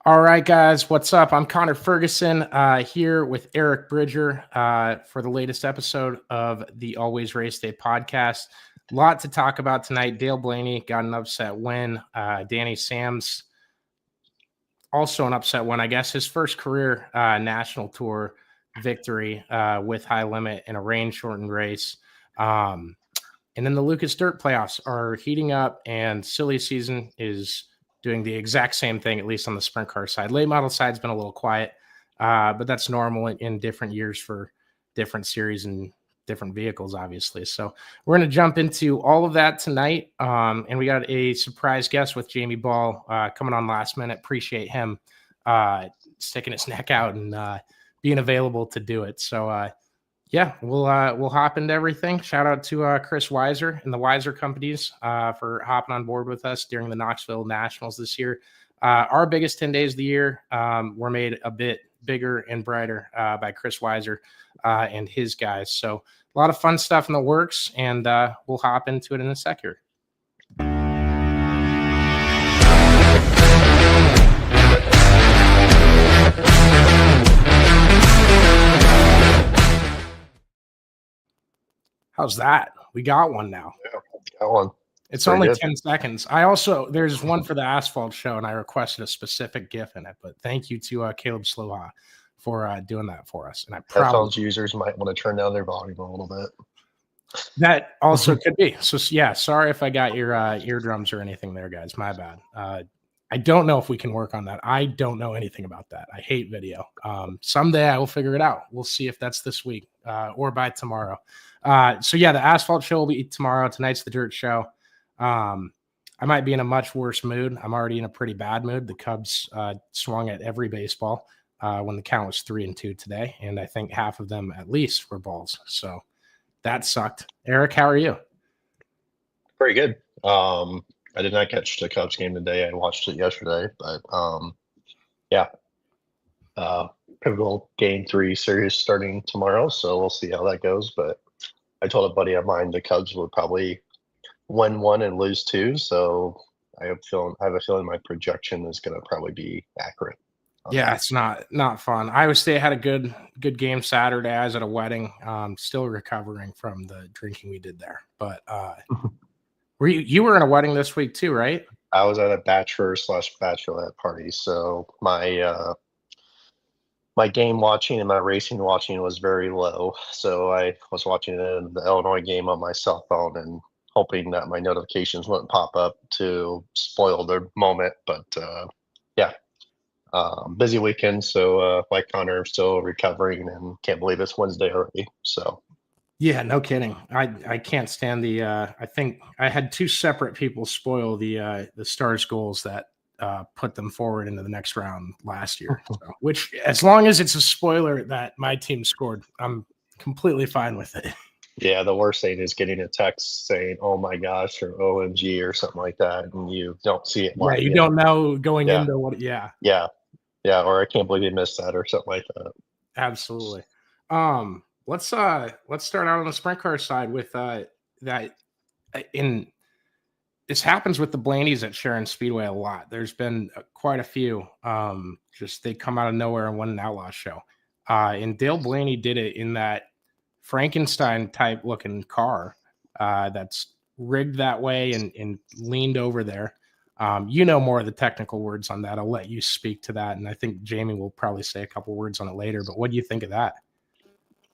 All right, guys, what's up? I'm Connor Ferguson here with Eric Bridger for the latest episode of the Always Race Day podcast. A lot to talk about tonight. Dale Blaney got an upset win. Danny Sams also an upset win, I guess, his first career national tour victory with High Limit in a rain-shortened race. And then the Lucas Dirt playoffs are heating up, and silly season is doing the exact same thing, at least on the sprint car side. Late model side's been a little quiet, but that's normal in different years for different series and different vehicles, obviously. So we're going to jump into all of that tonight. And we got a surprise guest with Jamie Ball coming on last minute. Appreciate him sticking his neck out and being available to do it. So, yeah, we'll hop into everything. Shout out to Chris Weiser and the Weiser companies for hopping on board with us during the Knoxville Nationals this year. Our biggest 10 days of the year were made a bit bigger and brighter by Chris Weiser and his guys. So a lot of fun stuff in the works, and we'll hop into it in a sec here. How's that? We got one now. Yeah, got one. It's only good. 10 seconds. There's one for the asphalt show, and I requested a specific GIF in it, but thank you to Caleb Sloha for doing that for us. And headphones users might want to turn down their volume a little bit. That also could be. So yeah, sorry if I got your eardrums or anything there, guys. My bad. I don't know if we can work on that. I don't know anything about that. I hate video. Someday I will figure it out. We'll see if that's this week or by tomorrow. So yeah, the asphalt show will be tomorrow. Tonight's the dirt show. I might be in a much worse mood. I'm already in a pretty bad mood. The Cubs swung at every baseball when the count was 3-2 today, and I think half of them at least were balls. So that sucked. Eric, how are you? Pretty good. I did not catch the Cubs game today. I watched it yesterday, but yeah. Pivotal game 3 series starting tomorrow, so we'll see how that goes. But I told a buddy of mine the Cubs would probably win 1 and lose 2, so I have a feeling my projection is going to probably be accurate. Yeah, it's not fun. Iowa State had a good game Saturday. I was at a wedding, still recovering from the drinking we did there. But you were in a wedding this week too, right? I was at a bachelor/bachelorette party, so my game watching and my racing watching was very low. So I was watching the Illinois game on my cell phone and hoping that my notifications wouldn't pop up to spoil the moment. But yeah, busy weekend. So like Connor, I'm still recovering and can't believe it's Wednesday already. So yeah, no kidding. I can't stand the. I think I had 2 separate people spoil the Stars goals that put them forward into the next round last year. So, which, as long as it's a spoiler that my team scored, I'm completely fine with it. Yeah, the worst thing is getting a text saying, "Oh my gosh," or "OMG" or something like that, and you don't see it. Yeah, you don't know going into what. Yeah, or I can't believe you missed that or something like that. Absolutely. Let's start out on the sprint car side with that. This happens with the Blaneys at Sharon Speedway a lot. There's been quite a few. Just they come out of nowhere and win an Outlaws show. And Dale Blaney did it in that Frankenstein type looking car that's rigged that way and leaned over there. You know more of the technical words on that. I'll let you speak to that. And I think Jamie will probably say a couple words on it later. But what do you think of that?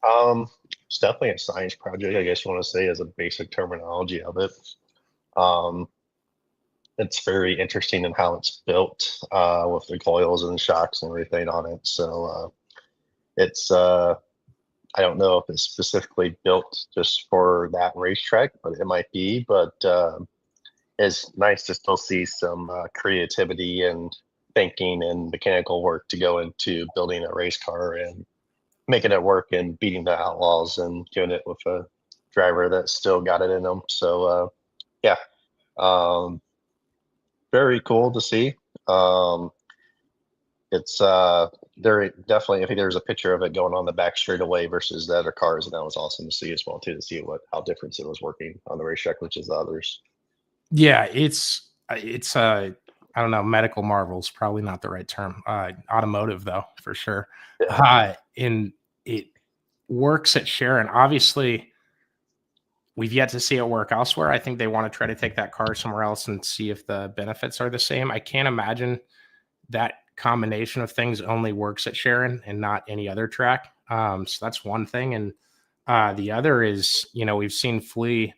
It's definitely a science project, I guess you want to say, as a basic terminology of it. It's very interesting in how it's built with the coils and shocks and everything on it. So it's I don't know if it's specifically built just for that racetrack, but it might be. But it's nice to still see some creativity and thinking and mechanical work to go into building a race car and making it work and beating the Outlaws and doing it with a driver that's still got it in them. So yeah, very cool to see. It's there definitely. I think there's a picture of it going on the back straightaway versus the other cars, and that was awesome to see as well too. To see how different it was working on the racetrack, which is the others. Yeah, I I don't know, medical marvels, probably not the right term. Automotive though, for sure. Yeah. And it works at Sharon. Obviously, we've yet to see it work elsewhere. I think they want to try to take that car somewhere else and see if the benefits are the same. I can't imagine that combination of things only works at Sharon and not any other track. So that's one thing. And the other is, we've seen Flea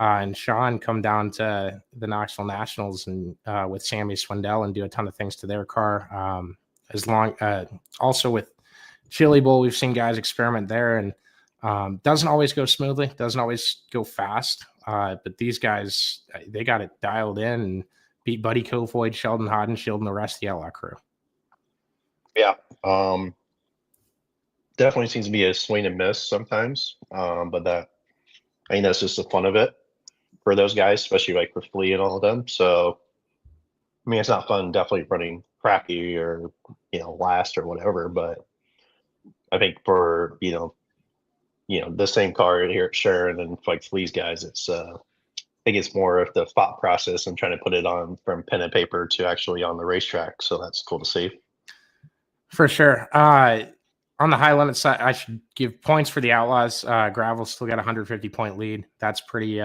and Sean come down to the Knoxville Nationals and with Sammy Swindell and do a ton of things to their car. Also with Chili Bowl, we've seen guys experiment there, and doesn't always go smoothly, doesn't always go fast. But these guys, they got it dialed in and beat Buddy Kofoid, Sheldon Hodenshield, and the rest of the Outlaw crew. Yeah. Definitely seems to be a swing and miss sometimes. But that's just the fun of it for those guys, especially like for Flea and all of them. So, it's not fun definitely running crappy or, last or whatever. But I think for, the same car here at Sharon and like Flea's guys, it's, I think it's more of the thought process and trying to put it on from pen and paper to actually on the racetrack. So that's cool to see. For sure. On the high limit side, I should give points for the Outlaws. Gravel still got a 150-point lead. That's pretty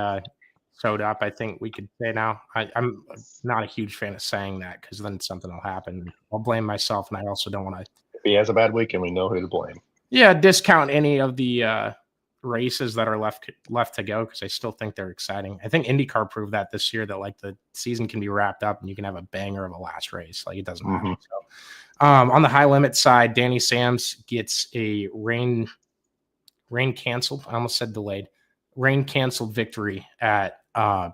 sewed up, I think we could say now. I'm not a huge fan of saying that because then something will happen. I'll blame myself, and I also don't want to. If he has a bad week, and we know who to blame. Yeah, discount any of the races that are left to go because I still think they're exciting. I think IndyCar proved that this year, that like the season can be wrapped up and you can have a banger of a last race. Like it doesn't matter. Mm-hmm. So, on the high limit side, Danny Sams gets a rain canceled. I almost said delayed. Rain canceled victory at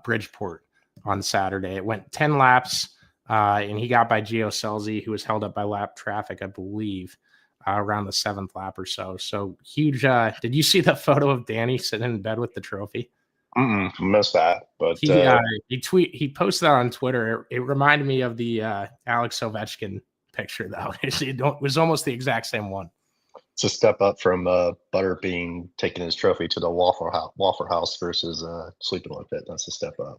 Bridgeport on Saturday. It went 10 laps, and he got by Gio Scelzi, who was held up by lap traffic, I believe, around the 7th lap or so. So huge. Did you see the photo of Danny sitting in bed with the trophy? Missed that, but he posted that on Twitter. It reminded me of the Alex Ovechkin picture, though. It was almost the exact same one. It's a step up from Butterbean taking his trophy to the Waffle House versus sleeping with it. That's a step up.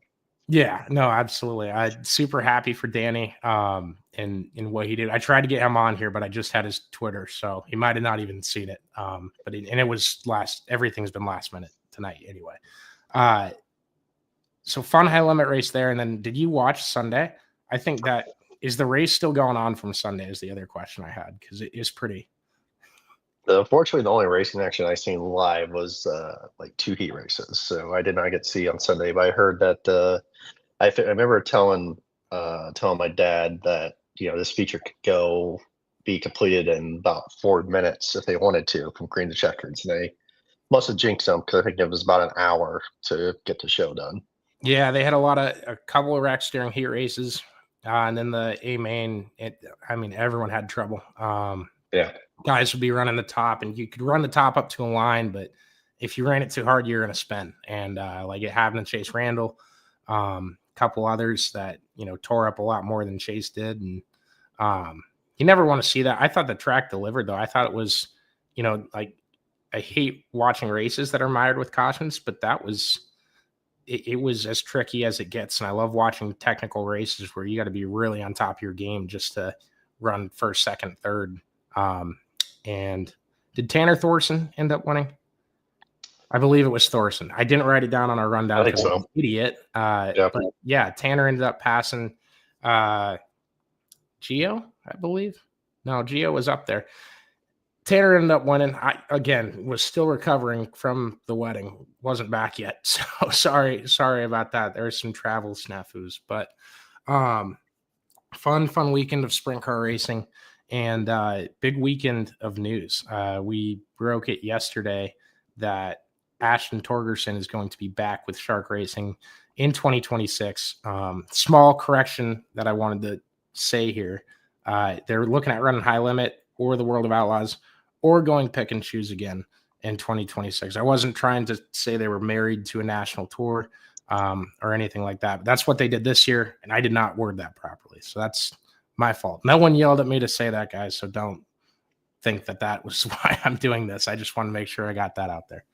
Yeah, no, absolutely. I'm super happy for Danny and what he did. I tried to get him on here, but I just had his Twitter, so he might have not even seen it. It was everything's been last minute tonight anyway. So fun high limit race there. And then did you watch Sunday? I think that is the race still going on from Sunday is the other question I had, because it is pretty. Unfortunately, the only racing action I seen live was like 2 heat races, so I did not get to see on Sunday. But I heard that I remember telling my dad that this feature could be completed in about 4 minutes if they wanted to from green to checkers. And they must have jinxed them because I think it was about an hour to get the show done. Yeah, they had a couple of wrecks during heat races, and then the A main. Everyone had trouble. Yeah. Guys would be running the top, and you could run the top up to a line, but if you ran it too hard, you're going to spin. And like it happened to Chase Randall, couple others that tore up a lot more than Chase did, and you never want to see that. I thought the track delivered, though. I thought it was, like I hate watching races that are mired with cautions, but that was it was as tricky as it gets, and I love watching technical races where you got to be really on top of your game just to run first, second, third. And did Tanner Thorson end up winning? I believe it was Thorson. I didn't write it down on our rundown. I think so. I'm an idiot. But yeah, Tanner ended up passing Gio, I believe. No, Gio was up there. Tanner ended up winning. I, again, was still recovering from the wedding. Wasn't back yet. So sorry about that. There's some travel snafus. But fun weekend of sprint car racing. And big weekend of news. We broke it yesterday that Ashton Torgerson is going to be back with Shark Racing in 2026. Small correction that I wanted to say here. They're looking at running high limit or the World of Outlaws or going pick and choose again in 2026. I wasn't trying to say they were married to a national tour or anything like that. But that's what they did this year, and I did not word that properly. So that's my fault. No one yelled at me to say that, guys, so don't think that was why I'm doing this. I just want to make sure I got that out there.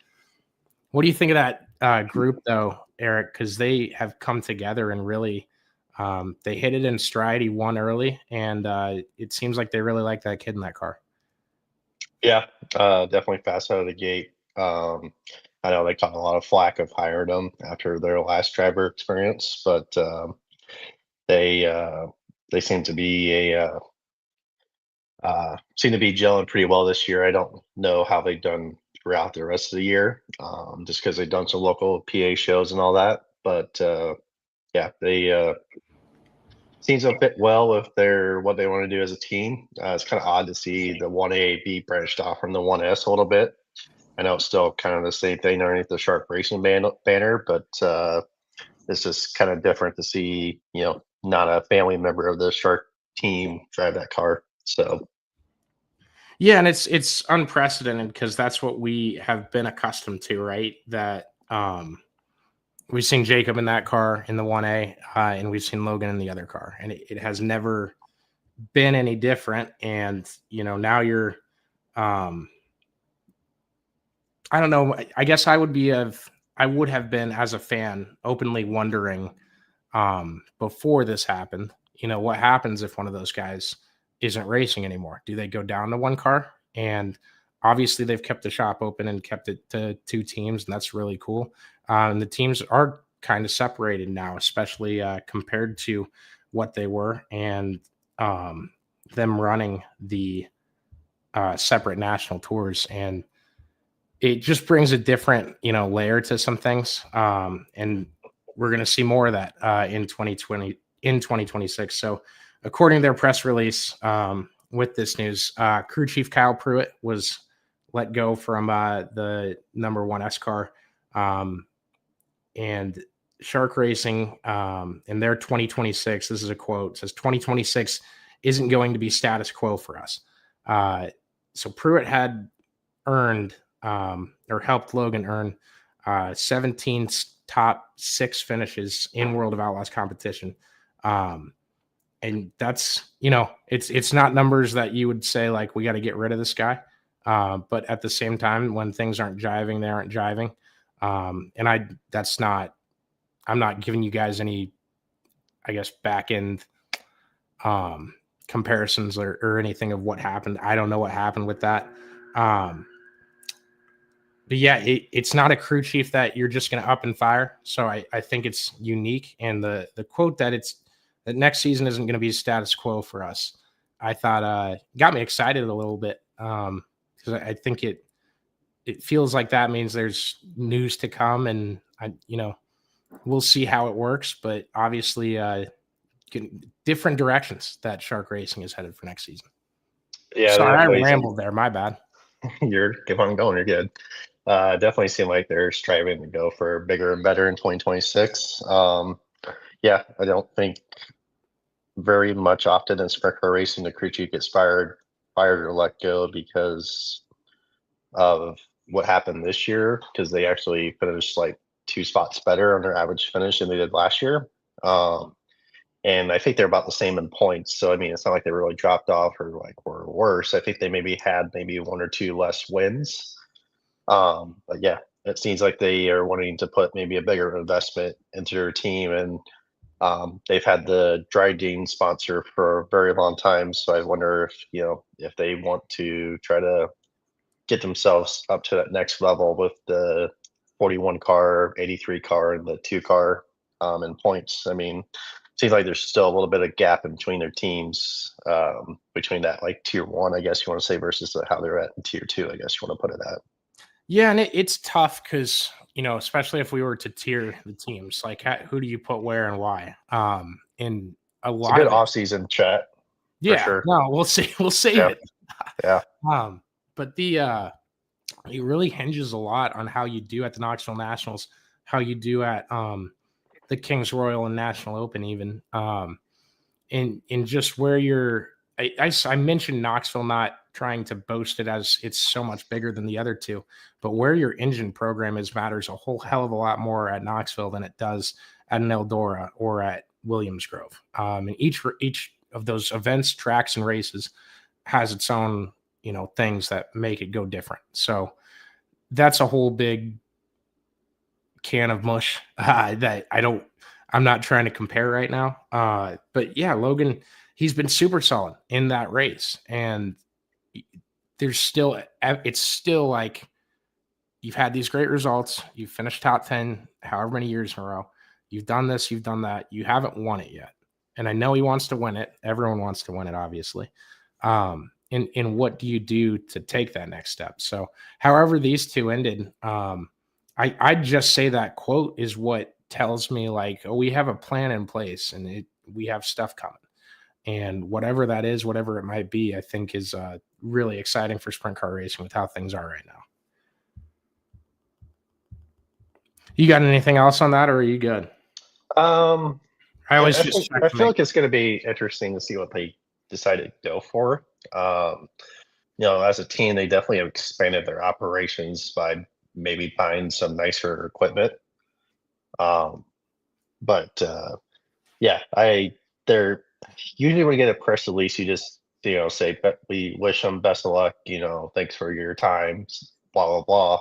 What do you think of that group, though, Eric? Because they have come together and really They hit it in stride. He won early, and it seems like they really like that kid in that car. Yeah, definitely fast out of the gate. I know they caught a lot of flack of hiring them after their last driver experience, but they seem to be seem to be gelling pretty well this year. I don't know how they've done throughout the rest of the year, just because they've done some local PA shows and all that. But yeah, they seems to fit well with their what they want to do as a team. It's kind of odd to see the 1A be branched off from the 1S a little bit. I know it's still kind of the same thing underneath the Shark Racing banner, but it's just kind of different to see, not a family member of the Shark team drive that car. So yeah, and it's unprecedented because that's what we have been accustomed to, right? That we've seen Jacob in that car in the 1A, and we've seen Logan in the other car, and it has never been any different. And now you're I don't know. I guess I would have been, as a fan, openly wondering before this happened, what happens if one of those guys isn't racing anymore? Do they go down to one car? And obviously they've kept the shop open and kept it to two teams, and that's really cool. And the teams are kind of separated now, especially compared to what they were, and them running the separate national tours. And it just brings a different, layer to some things. And we're going to see more of that in 2026. So according to their press release with this news, crew chief Kyle Pruitt was let go from the number 1S car. And Shark Racing in their 2026, this is a quote, says 2026 isn't going to be status quo for us. So Pruitt had earned or helped Logan earn 17 top 6 finishes in World of Outlaws competition. And that's, it's not numbers that you would say, like, we got to get rid of this guy. But at the same time, when things aren't jiving, they aren't jiving. And I'm not giving you guys any, I guess, back end comparisons or anything of what happened. I don't know what happened with that. But yeah, it's not a crew chief that you're just going to up and fire. So I think it's unique. And the quote that next season isn't going to be status quo for us, I thought got me excited a little bit, because I think it feels like that means there's news to come, and we'll see how it works. But obviously, different directions that Shark Racing is headed for next season. Yeah, sorry, I rambled there. My bad. You're keep on going. You're good. Definitely seem like they're striving to go for bigger and better in 2026. Yeah, I don't think very much often in sprint car racing the crew chief gets fired or let go because of what happened this year, because they actually finished like 2 spots better on their average finish than they did last year. And I think they're about the same in points. So, I mean, it's not like they really dropped off or like were worse. I think they had 1 or 2 less wins. But yeah, it seems like they are wanting to put maybe a bigger investment into their team. And they've had the Dry Dean sponsor for a very long time. So I wonder if they want to try to get themselves up to that next level with the 41 car, 83 car, and the 2 car in points. I mean, seems like there's still a little bit of gap in between their teams, between that like tier 1, I guess you want to say, versus how they're at in tier 2, I guess you want to put it at. Yeah, and it's tough because, especially if we were to tier the teams, like who do you put where and why? In a lot it's a good of off-season chat. Yeah, sure. No, we'll see. We'll save Yeah. it. Yeah. But it really hinges a lot on how you do at the Knoxville Nationals, how you do at the Kings Royal and National Open, even in just where you're. I mentioned Knoxville not trying to boast it as it's so much bigger than the other two, but where your engine program is matters a whole hell of a lot more at Knoxville than it does at an Eldora or at Williams Grove. And each of those events, tracks, and races has its own, things that make it go different. So that's a whole big can of mush that I I'm not trying to compare right now. But yeah, Logan, he's been super solid in that race. And it's still like you've had these great results. You've finished top 10, however many years in a row. You've done this, you've done that. You haven't won it yet. And I know he wants to win it. Everyone wants to win it, obviously. And what do you do to take that next step? So however these two ended, I'd just say that quote is what tells me like, oh, we have a plan in place and we have stuff coming. And whatever that is, whatever it might be, I think is really exciting for sprint car racing with how things are right now. You got anything else on that, or are you good? I feel like it's going to be interesting to see what they decide to go for. As a team, they definitely have expanded their operations by maybe buying some nicer equipment. They're usually when you get a press release, you just say, "But we wish them best of luck. Thanks for your time." Blah blah blah.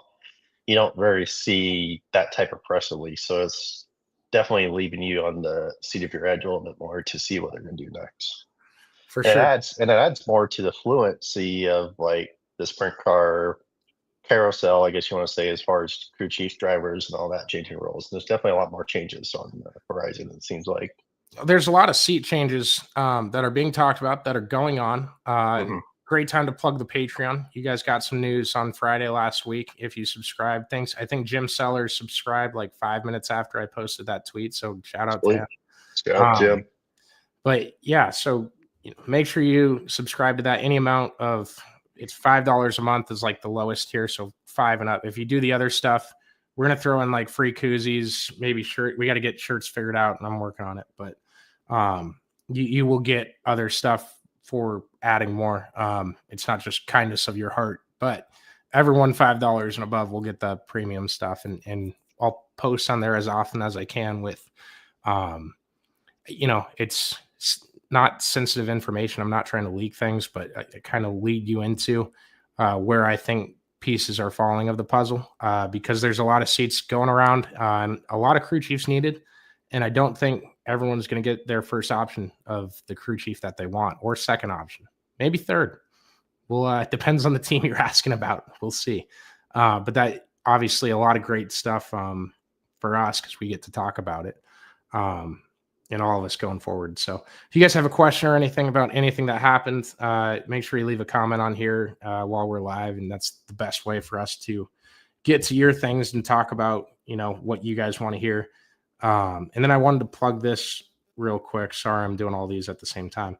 You don't really see that type of press release, so it's definitely leaving you on the seat of your edge a little bit more to see what they're going to do next. For sure. It adds more to the fluency of like the sprint car carousel, I guess you want to say, as far as crew chief drivers and all that changing roles. There's definitely a lot more changes on the horizon, it seems like. There's a lot of seat changes that are being talked about that are going on. Great time to plug the Patreon. You guys got some news on Friday last week. If you subscribe, thanks. I think Jim Sellers subscribed like 5 minutes after I posted that tweet. So shout out to him. Shout out, Jim. But yeah, so make sure you subscribe to that. Any amount of it's $5 a month is like the lowest tier. So 5 and up. If you do the other stuff, we're going to throw in like free koozies, maybe shirt. We got to get shirts figured out and I'm working on it, but you will get other stuff for adding more. It's not just kindness of your heart, but everyone $5 and above will get the premium stuff. And I'll post on there as often as I can with, it's not sensitive information. I'm not trying to leak things, but I kind of lead you into where I think pieces are falling of the puzzle because there's a lot of seats going around and a lot of crew chiefs needed. And I don't think everyone's going to get their first option of the crew chief that they want or second option, maybe third. Well, it depends on the team you're asking about. We'll see. But that obviously a lot of great stuff for us because we get to talk about it and all of us going forward. So if you guys have a question or anything about anything that happened, make sure you leave a comment on here while we're live. And that's the best way for us to get to your things and talk about, what you guys want to hear. And then I wanted to plug this real quick. Sorry, I'm doing all these at the same time.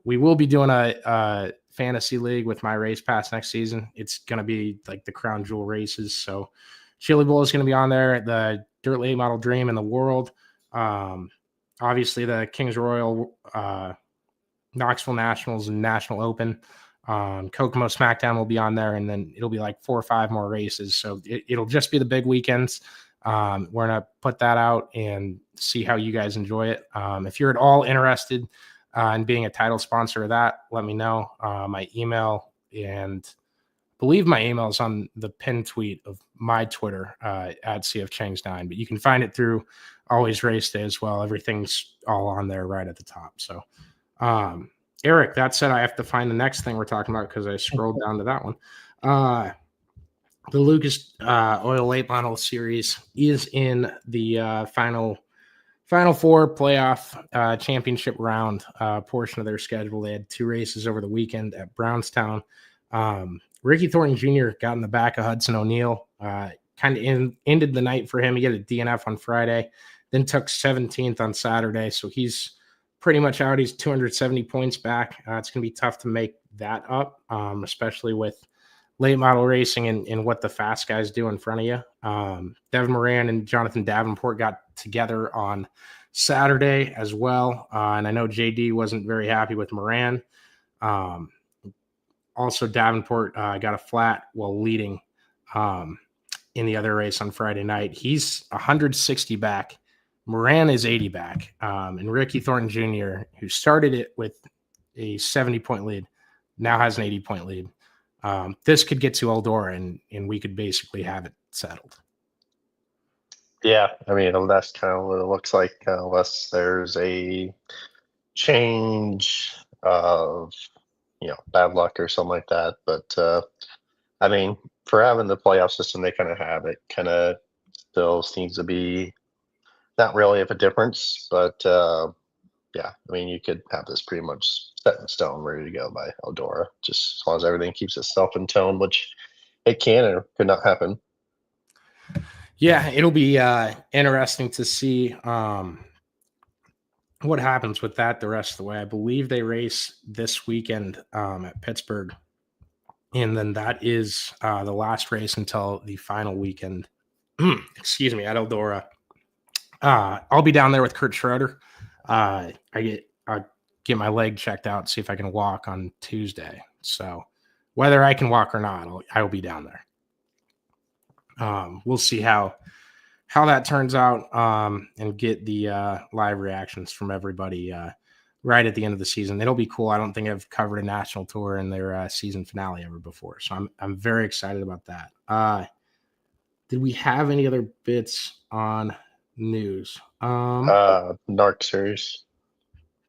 We will be doing a fantasy league with my race pass next season. It's going to be like the crown jewel races. So Chili Bowl is going to be on there, the Dirt Late Model Dream in the World. Obviously the Kings Royal, Knoxville Nationals and National Open. Kokomo SmackDown will be on there, and then it'll be like 4 or 5 more races. So it'll just be the big weekends. We're going to put that out and see how you guys enjoy it. If you're at all interested in being a title sponsor of that, let me know. My email, and I believe my email is on the pinned tweet of my Twitter at CFChangs9, but you can find it through Always Race Day as well. Everything's all on there right at the top. So, Eric, that said, I have to find the next thing we're talking about because I scrolled down to that one. The Lucas Oil Late Model Series is in the Final Four playoff championship round portion of their schedule. They had 2 races over the weekend at Brownstown. Ricky Thornton Jr. got in the back of Hudson O'Neill. Kind of ended the night for him. He got a DNF on Friday, then took 17th on Saturday. So he's pretty much out. He's 270 points back. It's going to be tough to make that up, especially with late model racing and what the fast guys do in front of you. Devin Moran and Jonathan Davenport got together on Saturday as well. And I know JD wasn't very happy with Moran. Also, Davenport got a flat while leading in the other race on Friday night. He's 160 back. Moran is 80 back. And Ricky Thornton Jr., who started it with a 70-point lead, now has an 80-point lead. This could get to Eldora, and we could basically have it settled. Yeah, I mean, that's kind of what it looks like, unless there's a change of, bad luck or something like that. But I mean, for having the playoff system they kind of have, it kind of still seems to be not really of a difference. But yeah, I mean, you could have this pretty much set in stone, ready to go by Eldora, just as long as everything keeps itself in tone, which it can or could not happen. Yeah, it'll be interesting to see what happens with that the rest of the way. I believe they race this weekend at Pittsburgh, and then that is the last race until the final weekend. Excuse me, at Eldora. I'll be down there with Kurt Schroeder. I'll get my leg checked out, see if I can walk on Tuesday. So whether I can walk or not, I will be down there. We'll see how that turns out, and get the live reactions from everybody right at the end of the season. It'll be cool. I don't think I've covered a national tour in their season finale ever before, so I'm very excited about that. Did we have any other bits on news? NARC series.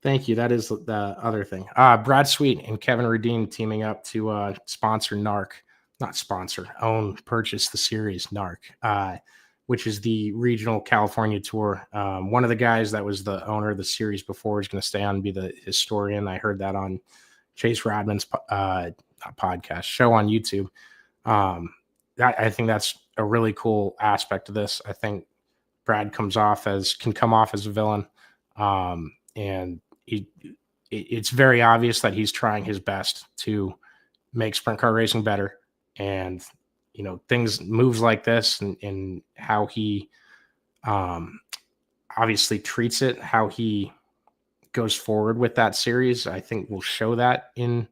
Thank you. That is the other thing. Brad Sweet and Kevin Redeem teaming up to sponsor NARC, not sponsor, purchase the series NARC, which is the regional California tour. One of the guys that was the owner of the series before is going to stay on and be the historian. I heard that on Chase Radman's podcast show on YouTube. I think that's a really cool aspect of this. I think Brad can come off as a villain, and it's very obvious that he's trying his best to make sprint car racing better. And moves like this and how he obviously treats it, how he goes forward with that series, I think will show that in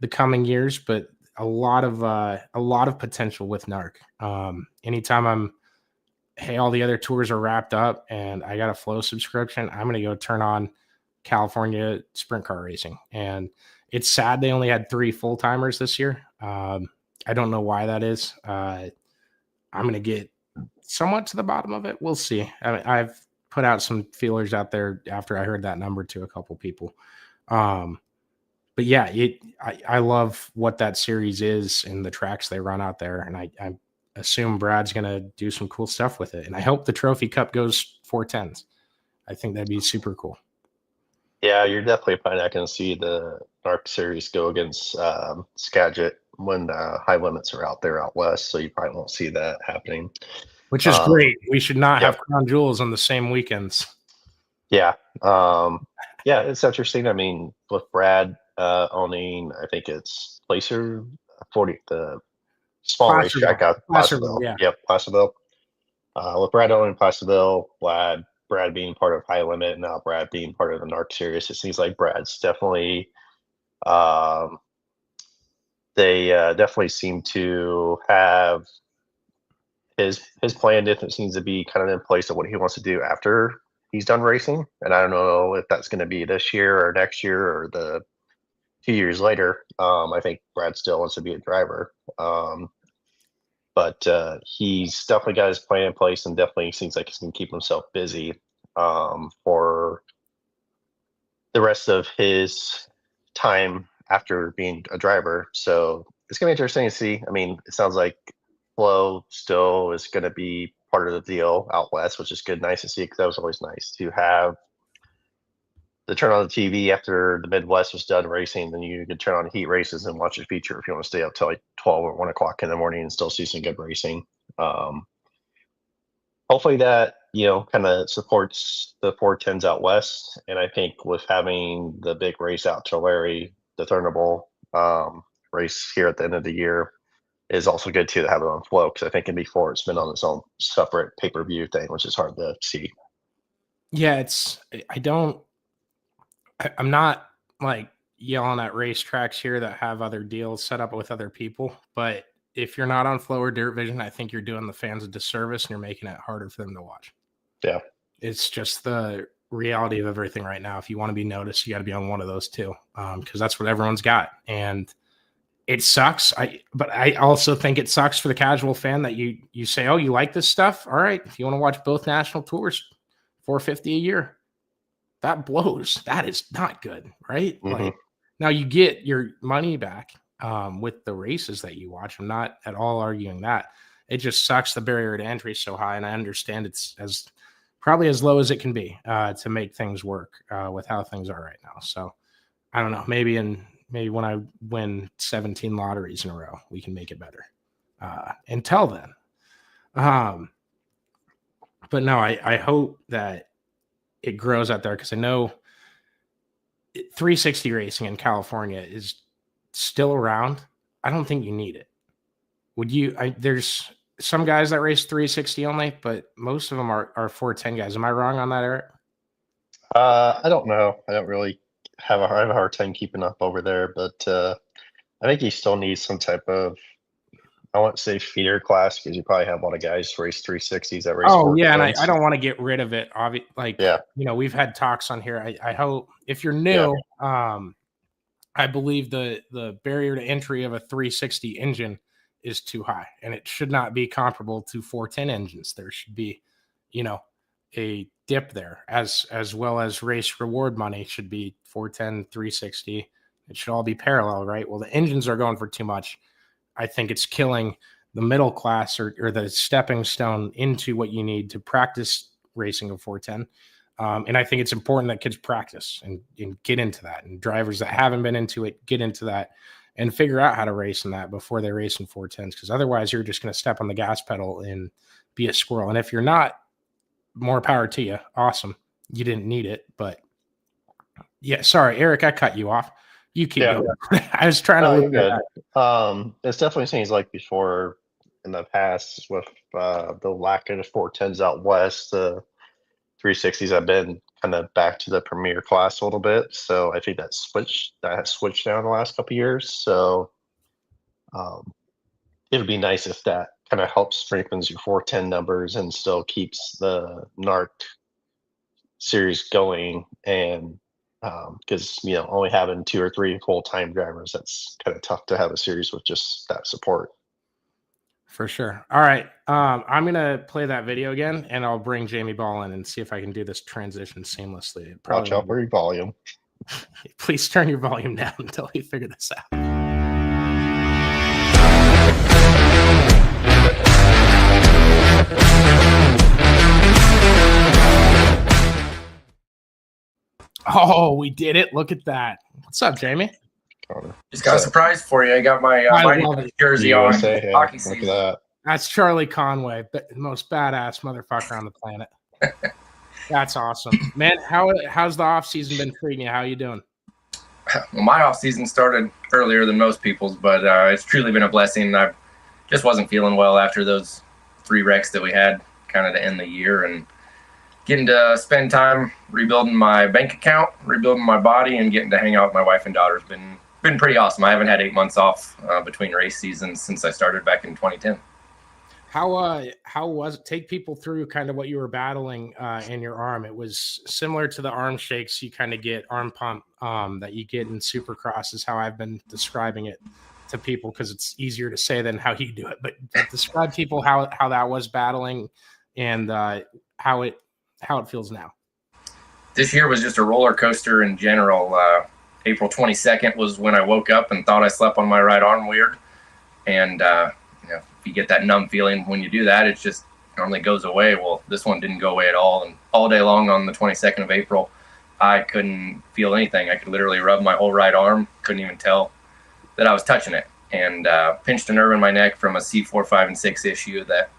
the coming years. But a lot of potential with NARC. Anytime all the other tours are wrapped up and I got a Flow subscription, I'm going to go turn on California sprint car racing. And it's sad they only had 3 full-timers this year. I don't know why that is. I'm going to get somewhat to the bottom of it. We'll see. I've put out some feelers out there after I heard that number to a couple people. But yeah, I love what that series is and the tracks they run out there. And I assume Brad's going to do some cool stuff with it. And I hope the Trophy Cup goes 410s. I think that'd be super cool. Yeah, you're definitely probably not going to see the NARC series go against Skagit when high limits are out there out west. So you probably won't see that happening. Which is great. We should not have Crown Jewels on the same weekends. Yeah. Yeah, it's interesting. I mean, with Brad owning, I think it's Placer 40, the small racetrack out Placerville. Yeah. Yep, Placerville. With Brad owning Placerville, Brad being part of High Limit, and now Brad being part of the NARC series, it seems like Brad's definitely they definitely seem to have his plan definitely seems to be kind of in place of what he wants to do after he's done racing. And I don't know if that's going to be this year or next year or the 2 years later. I think Brad still wants to be a driver. But he's definitely got his plan in place and definitely seems like he's going to keep himself busy for the rest of his time after being a driver. So it's going to be interesting to see. I mean, it sounds like Flow still is going to be part of the deal out west, which is good. Nice to see, because that was always nice to have the turn on the TV after the Midwest was done racing. Then you could turn on heat races and watch a feature if you want to stay up till like 12 or 1 o'clock in the morning and still see some good racing. Hopefully that, kind of supports the 410s out west. And I think with having the big race out to Larry, the Thurnable race here at the end of the year, is also good too to have it on Flow, because I think before it's been on its own separate pay-per-view thing, which is hard to see. Yeah, I'm not like yelling at racetracks here that have other deals set up with other people, but if you're not on Flow or Dirt Vision, I think you're doing the fans a disservice and you're making it harder for them to watch. Yeah. It's just the reality of everything right now. If you want to be noticed, you got to be on one of those two, because that's what everyone's got. And it sucks. But I also think it sucks for the casual fan that you say, oh, you like this stuff? All right. If you want to watch both national tours, $450 a year, that blows. That is not good, right? Mm-hmm. Like, now you get your money back with the races that you watch. I'm not at all arguing that. It just sucks. The barrier to entry is so high, and I understand it's probably as low as it can be to make things work with how things are right now. So I don't know. Maybe when I win 17 lotteries in a row, we can make it better. Until then, but no, I hope that it grows out there, because I know 360 racing in California is still around. I don't think you need it. Would you? There's some guys that race 360 only, but most of them are 410 guys. Am I wrong on that, Eric? I don't know. I don't really have a hard time keeping up over there, but I think you still need some type of, I won't say feeder class, because you probably have a lot of guys race 360s that race. Oh yeah, and I don't want to get rid of it. Like, yeah, we've had talks on here. I hope if you're new, I believe the barrier to entry of a 360 engine is too high, and it should not be comparable to 410 engines. There should be, a dip there, as well as race reward money should be 410, 360. It should all be parallel, right? Well, the engines are going for too much. I think it's killing the middle class or the stepping stone into what you need to practice racing of 410. And I think it's important that kids practice and get into that, and drivers that haven't been into it, get into that and figure out how to race in that before they race in 410s. Because otherwise you're just going to step on the gas pedal and be a squirrel. And if you're not, more power to you. Awesome. You didn't need it, but yeah, sorry, Eric, I cut you off. You keep going. I was trying to look at that. It's definitely things like before in the past with the lack of the 410s out west. The 360s have been kind of back to the premier class a little bit. So I think that has switched down the last couple of years. So it would be nice if that kind of helps strengthens your 410 numbers and still keeps the NARC series going. And because only having 2 or 3 full-time drivers, that's kind of tough to have a series with just that support. For sure. All right, I'm gonna play that video again, and I'll bring Jamie Ball in and see if I can do this transition seamlessly. Watch out for your volume. Please turn your volume down until we figure this out. Oh, we did it. Look at that. What's up, Jamie? Just got a surprise for you. I got my Mighty jersey on. Hockey season. Look at that. That's Charlie Conway, the most badass motherfucker on the planet. That's awesome. Man, how's the off season been treating you? How you doing? Well, my off season started earlier than most people's, but it's truly been a blessing. I just wasn't feeling well after those 3 wrecks that we had kind of to end the year, and getting to spend time rebuilding my bank account, rebuilding my body, and getting to hang out with my wife and daughter has been pretty awesome. I haven't had 8 months off between race seasons since I started back in 2010. How was it? Take people through kind of what you were battling in your arm. It was similar to the arm shakes you kind of get, arm pump that you get in Supercross is how I've been describing it to people, because it's easier to say than how you do it. But describe people how that was battling and how it feels now. This year was just a roller coaster in general. April 22nd was when I woke up and thought I slept on my right arm weird. And if you get that numb feeling when you do that, it just normally goes away. Well, this one didn't go away at all. And all day long on the 22nd of April, I couldn't feel anything. I could literally rub my whole right arm. Couldn't even tell that I was touching it. And pinched a nerve in my neck from a C4, 5, and 6 issue that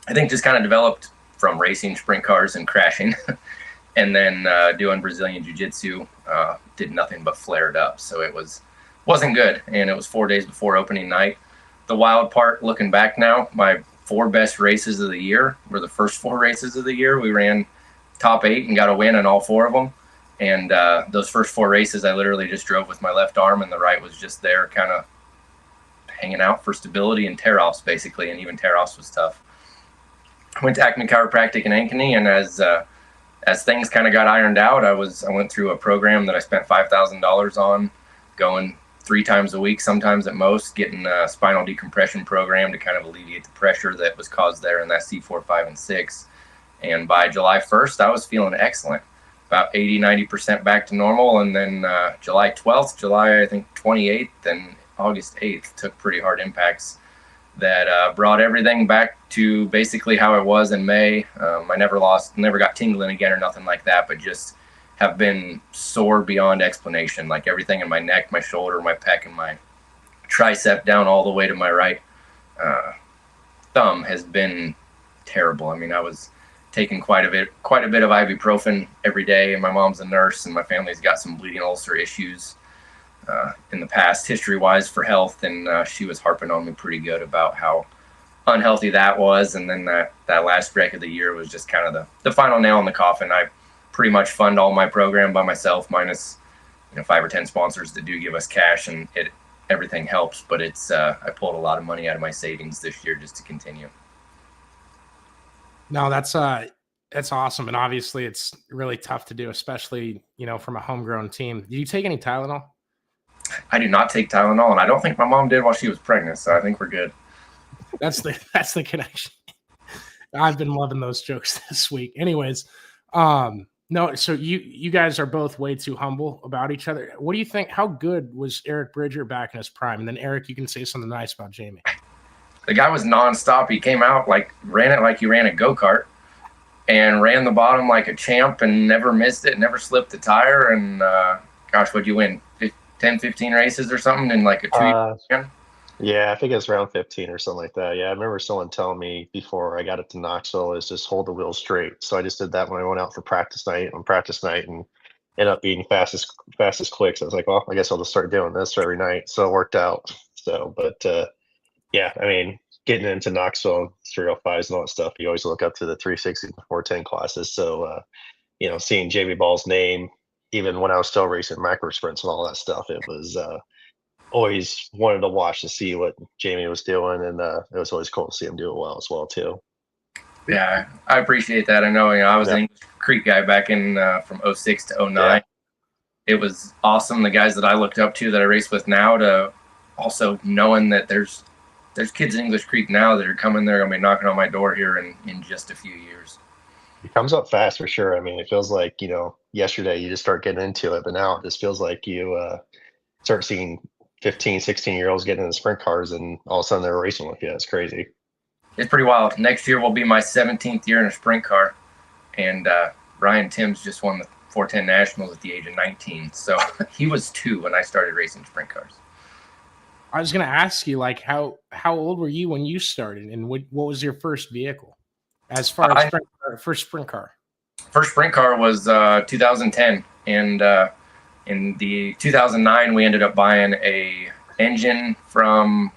I think just kind of developed from racing sprint cars and crashing. And then doing Brazilian Jiu-Jitsu, did nothing but flared up. So it wasn't good. And it was 4 days before opening night. The wild part, looking back now, my 4 best races of the year were the first 4 races of the year. We ran top 8 and got a win in all 4 of them. And those first 4 races, I literally just drove with my left arm, and the right was just there kind of hanging out for stability and tear-offs, basically. And even tear-offs was tough. I went to Acme Chiropractic in Ankeny, and as things kind of got ironed out, I went through a program that I spent $5,000 on, going 3 times a week, sometimes at most, getting a spinal decompression program to kind of alleviate the pressure that was caused there in that C4, 5, and 6. And by July 1st, I was feeling excellent, about 80-90% back to normal. And then July 12th, July, I think, 28th, and August 8th took pretty hard impacts that brought everything back to basically how it was in May. I never got tingling again or nothing like that, but just have been sore beyond explanation. Like everything in my neck, my shoulder, my pec, and my tricep down all the way to my right thumb has been terrible. I mean, I was taking quite a bit of ibuprofen every day, and my mom's a nurse, and my family's got some bleeding ulcer issues in the past, history-wise, for health, and she was harping on me pretty good about how unhealthy that was. And then that last break of the year was just kind of the final nail in the coffin. I pretty much fund all my program by myself, minus 5 or 10 sponsors that do give us cash, and everything helps. But it's I pulled a lot of money out of my savings this year just to continue. No, that's awesome, and obviously it's really tough to do, especially from a homegrown team. Do you take any Tylenol? I do not take Tylenol, and I don't think my mom did while she was pregnant, so I think we're good. That's the connection. I've been loving those jokes this week. Anyways, no, so you guys are both way too humble about each other. What do you think? How good was Eric Bridger back in his prime? And then Eric, you can say something nice about Jamie. The guy was nonstop. He came out ran it like he ran a go-kart, and ran the bottom like a champ, and never missed it, never slipped a tire. And gosh, what'd you win? 10, 15 races or something in like a 2 year? Yeah, I think it's around 15 or something like that. Yeah, I remember someone telling me before I got up to Knoxville is just hold the wheel straight. So I just did that when I went out for practice night and ended up being fastest clicks. I was like, well, I guess I'll just start doing this every night. So it worked out. So, but yeah, I mean, getting into Knoxville 305s and all that stuff, you always look up to the 360 and 410 classes. So, seeing Jamie Ball's name, even when I was still racing micro sprints and all that stuff, it was always wanted to watch to see what Jamie was doing, and it was always cool to see him do it well as well too. Yeah, I appreciate that. I know, I was an English Creek guy back in from 06 to 09. Yeah. It was awesome. The guys that I looked up to that I race with now, to also knowing that there's kids in English Creek now that are coming. They're gonna be knocking on my door here in just a few years. It comes up fast for sure. I mean, it feels like, yesterday you just start getting into it, but now it just feels like you start seeing 15, 16-year-olds getting in the sprint cars, and all of a sudden they're racing with you. It's crazy. It's pretty wild. Next year will be my 17th year in a sprint car, and Ryan Timms just won the 410 Nationals at the age of 19. So he was 2 when I started racing sprint cars. I was going to ask you, how old were you when you started, and what was your first vehicle as far as first sprint car? First sprint car was 2010, and in the 2009 we ended up buying a engine from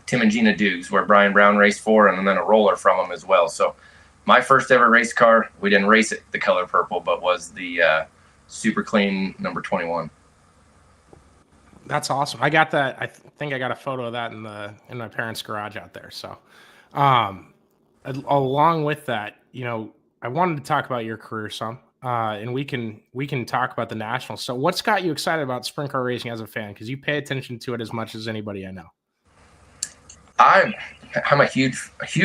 Tim and Gina Dukes, where Brian Brown raced for, and then a roller from them as well. So my first ever race car, we didn't race it the color purple, but was the super clean number 21. That's awesome. I got that. I think I got a photo of that in my parents' garage out there. So along with that, I wanted to talk about your career some, and we can talk about the Nationals. So what's got you excited about sprint car racing as a fan? Because you pay attention to it as much as anybody I know. I'm a huge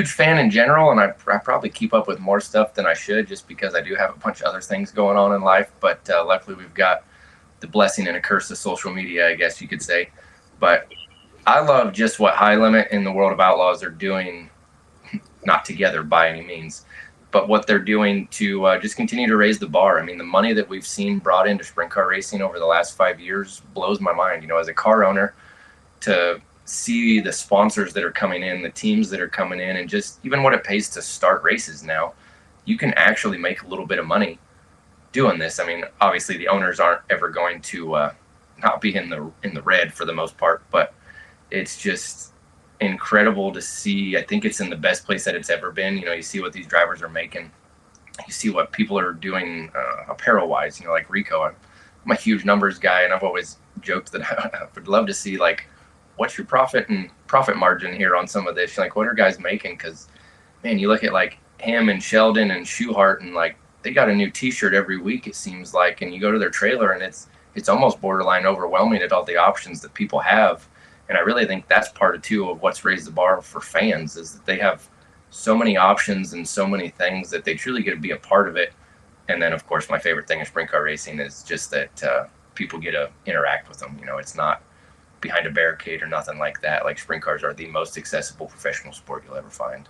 fan in general, and I probably keep up with more stuff than I should, just because I do have a bunch of other things going on in life. But luckily we've got the blessing and a curse of social media, I guess you could say. But I love just what High Limit in the World of Outlaws are doing, not together by any means, but what they're doing to just continue to raise the bar. I mean, the money that we've seen brought into sprint car racing over the last 5 years blows my mind. As a car owner, to see the sponsors that are coming in, the teams that are coming in, and just even what it pays to start races now, you can actually make a little bit of money doing this. I mean, obviously the owners aren't ever going to not be in the red for the most part, but it's just incredible to see. I think it's in the best place that it's ever been. You see what these drivers are making. You see what people are doing apparel wise, like Rico. I'm a huge numbers guy, and I've always joked that I would love to see, what's your profit margin here on some of this? What are guys making? Because, man, you look at him and Sheldon and Schuhart, and they got a new T-shirt every week, it seems like, and you go to their trailer and it's it's almost borderline overwhelming at all the options that people have. And I really think that's part of too of what's raised the bar for fans, is that they have so many options and so many things that they truly get to be a part of it. And then, of course, my favorite thing in sprint car racing is just that people get to interact with them. You know, it's not behind a barricade or nothing like that. Like, sprint cars are the most accessible professional sport you'll ever find.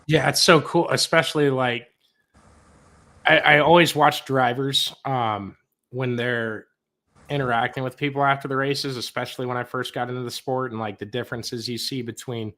Yeah, it's so cool, especially like I always watch drivers when they're interacting with people after the races, especially when I first got into the sport, and like the differences you see between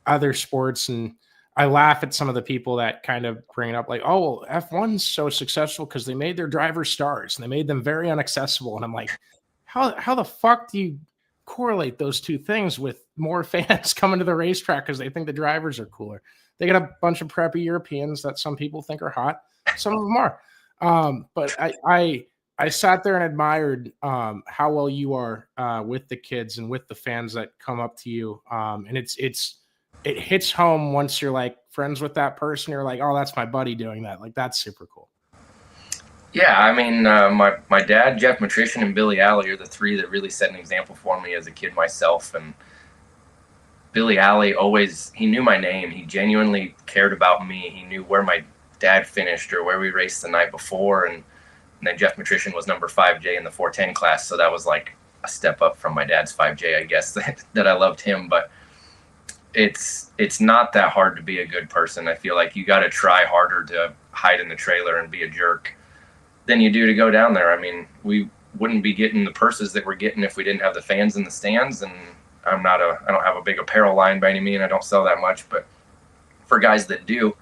other sports. And I laugh at some of the people that kind of bring it up like, oh, well, F1's so successful because they made their drivers stars and they made them very inaccessible. And I'm like, how the fuck do you correlate those two things with more fans coming to the racetrack because they think the drivers are cooler? They got a bunch of preppy Europeans that some people think are hot. Some of them are. But I sat there and admired how well you are with the kids and with the fans that come up to you. And it hits home once you're like friends with that person. You're like, oh, that's my buddy doing that. Like, that's super cool. Yeah, I mean, my dad, Jeff Matrician, and Billy Alley are the three that really set an example for me as a kid myself. And Billy Alley he knew my name. He genuinely cared about me. He knew where my dad finished or where we raced the night before. And then Jeff Matrician was number 5J in the 410 class. So that was like a step up from my dad's 5J, I guess, that I loved him. But it's not that hard to be a good person. I feel like you got to try harder to hide in the trailer and be a jerk than you do to go down there. I mean, we wouldn't be getting the purses that we're getting if we didn't have the fans in the stands. And I don't have a big apparel line by any means. I don't sell that much, but for guys that do,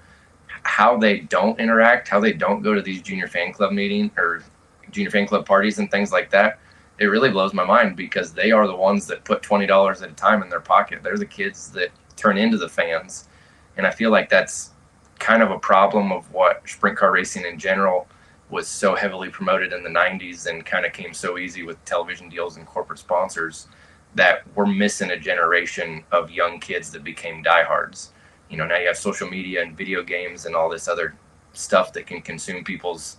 how they don't interact, how they don't go to these junior fan club meetings or junior fan club parties and things like that, it really blows my mind, because they are the ones that put $20 at a time in their pocket. They're the kids that turn into the fans. And I feel like that's kind of a problem of what sprint car racing in general was so heavily promoted in the 90s and kind of came so easy with television deals and corporate sponsors, that we're missing a generation of young kids that became diehards. You know, now you have social media and video games and all this other stuff that can consume people's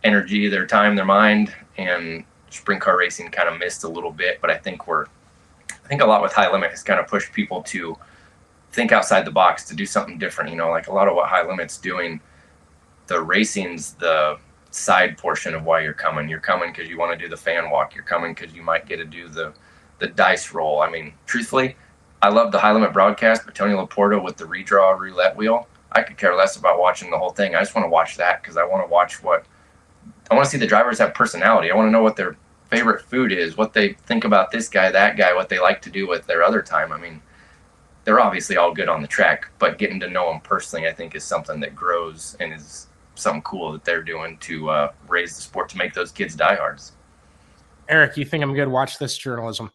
energy, their time, their mind, and sprint car racing kind of missed a little bit. But I think a lot with High Limit has kind of pushed people to think outside the box, to do something different. You know, like a lot of what High Limit's doing, the racing's the side portion of why you're coming. You're coming because you want to do the fan walk. You're coming because you might get to do the dice roll. I mean, truthfully, I love the High Limit broadcast, but Tony Laporta with the redraw roulette wheel, I could care less about watching the whole thing. I just want to watch that because I want to see the drivers have personality. I want to know what their favorite food is, what they think about this guy, that guy, what they like to do with their other time. I mean, they're obviously all good on the track, but getting to know them personally, I think, is something that grows and is something cool that they're doing to raise the sport, to make those kids diehards. Eric, you think I'm good? Watch this journalism.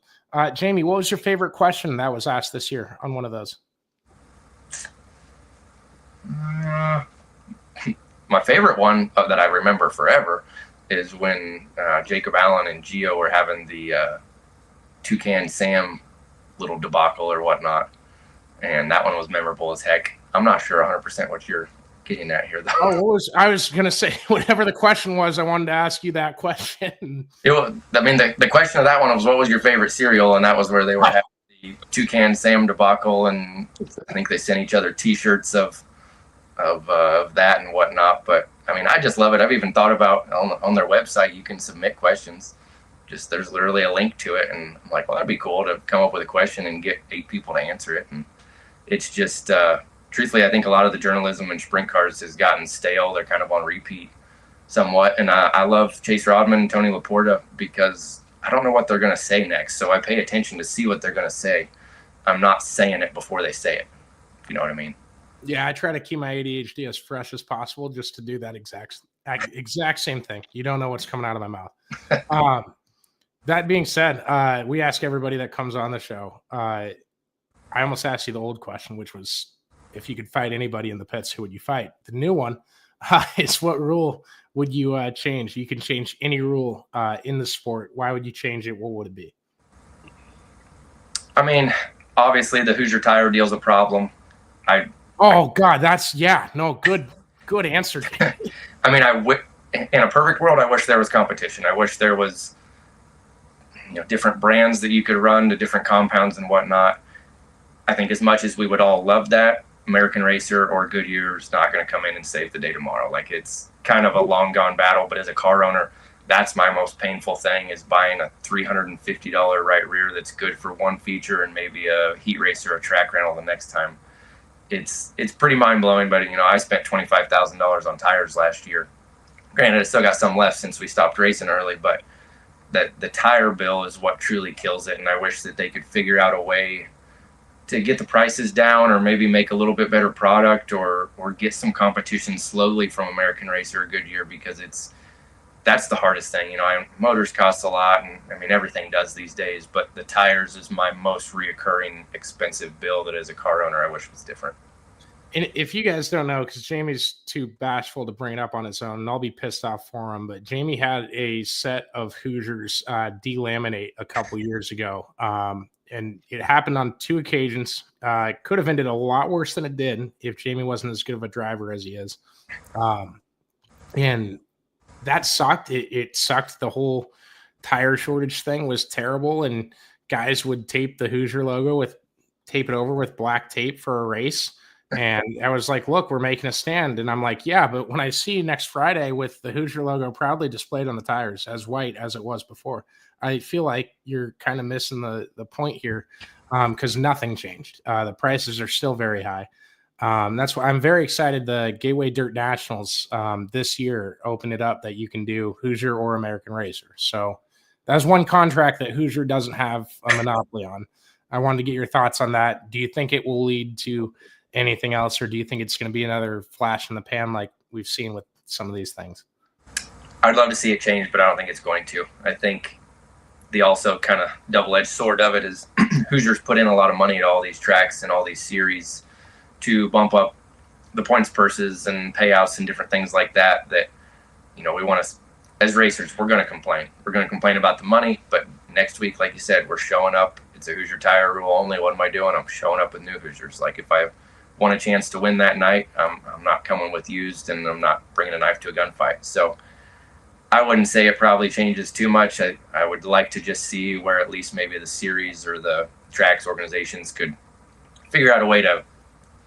Jamie, what was your favorite question that was asked this year on one of those? My favorite one that I remember forever is when Jacob Allen and Gio were having the Toucan Sam little debacle or whatnot. And that one was memorable as heck. I'm not sure 100% what you're getting at here, though. I was going to say, whatever the question was, I wanted to ask you that question. The question of that one was, what was your favorite cereal? And that was where they were having the Toucan Sam debacle. And I think they sent each other T-shirts of that and whatnot. But, I mean, I just love it. I've even thought about on their website, you can submit questions. Just there's literally a link to it. And I'm like, well, that'd be cool to come up with a question and get 8 people to answer it. And it's just truthfully, I think a lot of the journalism in sprint cars has gotten stale. They're kind of on repeat somewhat. And I love Chase Rodman and Tony Laporta because I don't know what they're going to say next. So I pay attention to see what they're going to say. I'm not saying it before they say it, if you know what I mean. Yeah, I try to keep my ADHD as fresh as possible just to do that exact same thing. You don't know what's coming out of my mouth. That being said, we ask everybody that comes on the show. I almost asked you the old question, which was, if you could fight anybody in the pits, who would you fight? The new one is, what rule would you change? You can change any rule in the sport. Why would you change it? What would it be? I mean, obviously the Hoosier tire deal is a problem. Good answer. I mean, in a perfect world, I wish there was competition. I wish there was different brands that you could run to different compounds and whatnot. I think as much as we would all love that, American Racer or Goodyear is not going to come in and save the day tomorrow. Like, it's kind of a long gone battle, but as a car owner, that's my most painful thing, is buying a $350 right rear that's good for one feature and maybe a heat race or a track rental the next time. It's pretty mind blowing, but I spent $25,000 on tires last year. Granted, I still got some left since we stopped racing early, but that the tire bill is what truly kills it. And I wish that they could figure out a way to get the prices down, or maybe make a little bit better product, or get some competition slowly from American Racer or Goodyear, because that's the hardest thing. Motors cost a lot, and everything does these days, but the tires is my most reoccurring expensive bill that as a car owner I wish was different. And if you guys don't know, because Jamie's too bashful to bring it up on his own, and I'll be pissed off for him, but Jamie had a set of Hoosiers delaminate a couple years ago. And it happened on 2 occasions. It could have ended a lot worse than it did if Jamie wasn't as good of a driver as he is. And that sucked. It sucked. The whole tire shortage thing was terrible. And guys would tape the Hoosier logo tape it over with black tape for a race. And I was like, look, we're making a stand. And I'm like, yeah, but when I see you next Friday with the Hoosier logo proudly displayed on the tires as white as it was before, I feel like you're kind of missing the point here, because nothing changed. The prices are still very high. That's why I'm very excited. The Gateway Dirt Nationals this year opened it up that you can do Hoosier or American Racer. So that's one contract that Hoosier doesn't have a monopoly on. I wanted to get your thoughts on that. Do you think it will lead to anything else, or do you think it's going to be another flash in the pan like we've seen with some of these things? I'd love to see it change, but I don't think it's going to. I think the also kind of double-edged sword of it is Hoosiers put in a lot of money at all these tracks and all these series to bump up the points purses and payouts and different things like that we want to, as racers, we're going to complain. We're going to complain about the money, but next week, like you said, we're showing up. It's a Hoosier tire rule only. What am I doing? I'm showing up with new Hoosiers. Like, if I want a chance to win that night, I'm not coming with used, and I'm not bringing a knife to a gunfight. So I wouldn't say it probably changes too much. I would like to just see where at least maybe the series or the tracks organizations could figure out a way to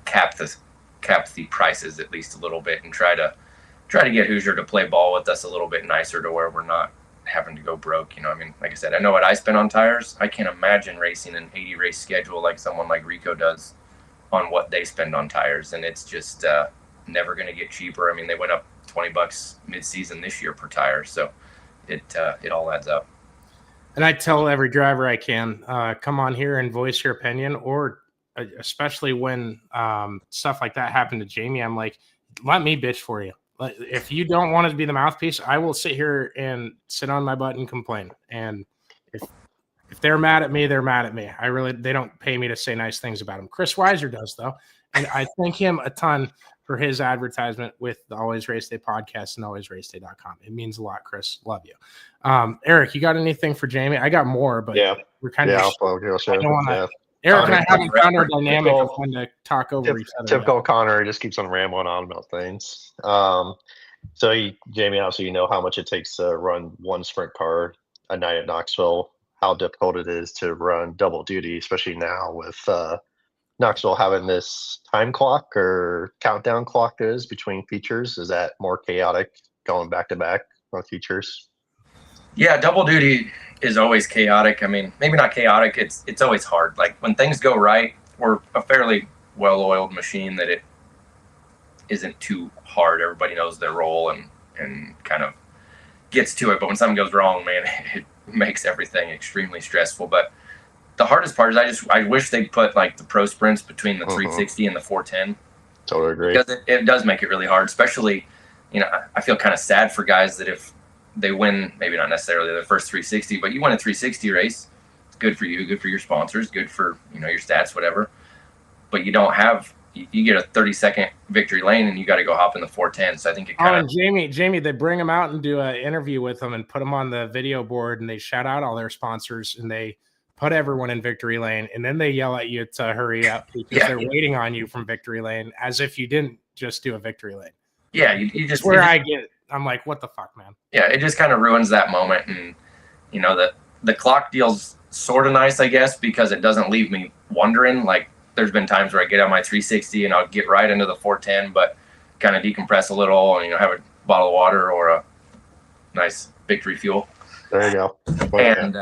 cap the prices at least a little bit, and try to get Hoosier to play ball with us a little bit nicer, to where we're not having to go broke. Like I said, I know what I spend on tires. I can't imagine racing an 80 race schedule like someone like Rico does on what they spend on tires, and it's just never going to get cheaper. They went up $20 mid-season this year per tire, so it all adds up. And I tell every driver I can, come on here and voice your opinion, or especially when stuff like that happened to Jamie, I'm like, let me bitch for you. If you don't want to be the mouthpiece, I will sit here and sit on my butt and complain. And if they're mad at me, they're mad at me. They don't pay me to say nice things about him. Chris Weiser does, though. And I thank him a ton for his advertisement with the Always Race Day podcast and alwaysraceday.com. It means a lot, Chris. Love you. Eric, you got anything for Jamie? I got more, but we're kind of. Eric and I haven't found our dynamic of when to talk over each other. Typical Connor, just keeps on rambling on about things. Jamie, obviously, how how much it takes to run one sprint car a night at Knoxville, how difficult it is to run double duty, especially now with Knoxville having this time clock or countdown clock is between features. Is that more chaotic going back to back on features? Yeah, double duty is always chaotic. Maybe not chaotic. It's always hard. Like, when things go right, we're a fairly well-oiled machine that it isn't too hard. Everybody knows their role and kind of gets to it. But when something goes wrong, man, it makes everything extremely stressful. But the hardest part is I wish they'd put like the pro sprints between the 360 and the 410. Totally agree. Because it does make it really hard, especially, I feel kind of sad for guys that if they win, maybe not necessarily the first 360, but you win a 360 race, it's good for you, good for your sponsors, good for, your stats, whatever. But you don't have, you get a 30-second victory lane and you got to go hop in the 410. So I think it kind of. Jamie, they bring them out and do an interview with them and put them on the video board, and they shout out all their sponsors and they put everyone in victory lane, and then they yell at you to hurry up because they're waiting on you from victory lane as if you didn't just do a victory lane. Yeah, you just I get it. I'm like, what the fuck, man? Yeah, it just kind of ruins that moment, and the the clock deal's sort of nice, I guess, because it doesn't leave me wondering. Like, there's been times where I get on my 360 and I'll get right into the 410, but kind of decompress a little and, have a bottle of water or a nice victory fuel. There you go. And,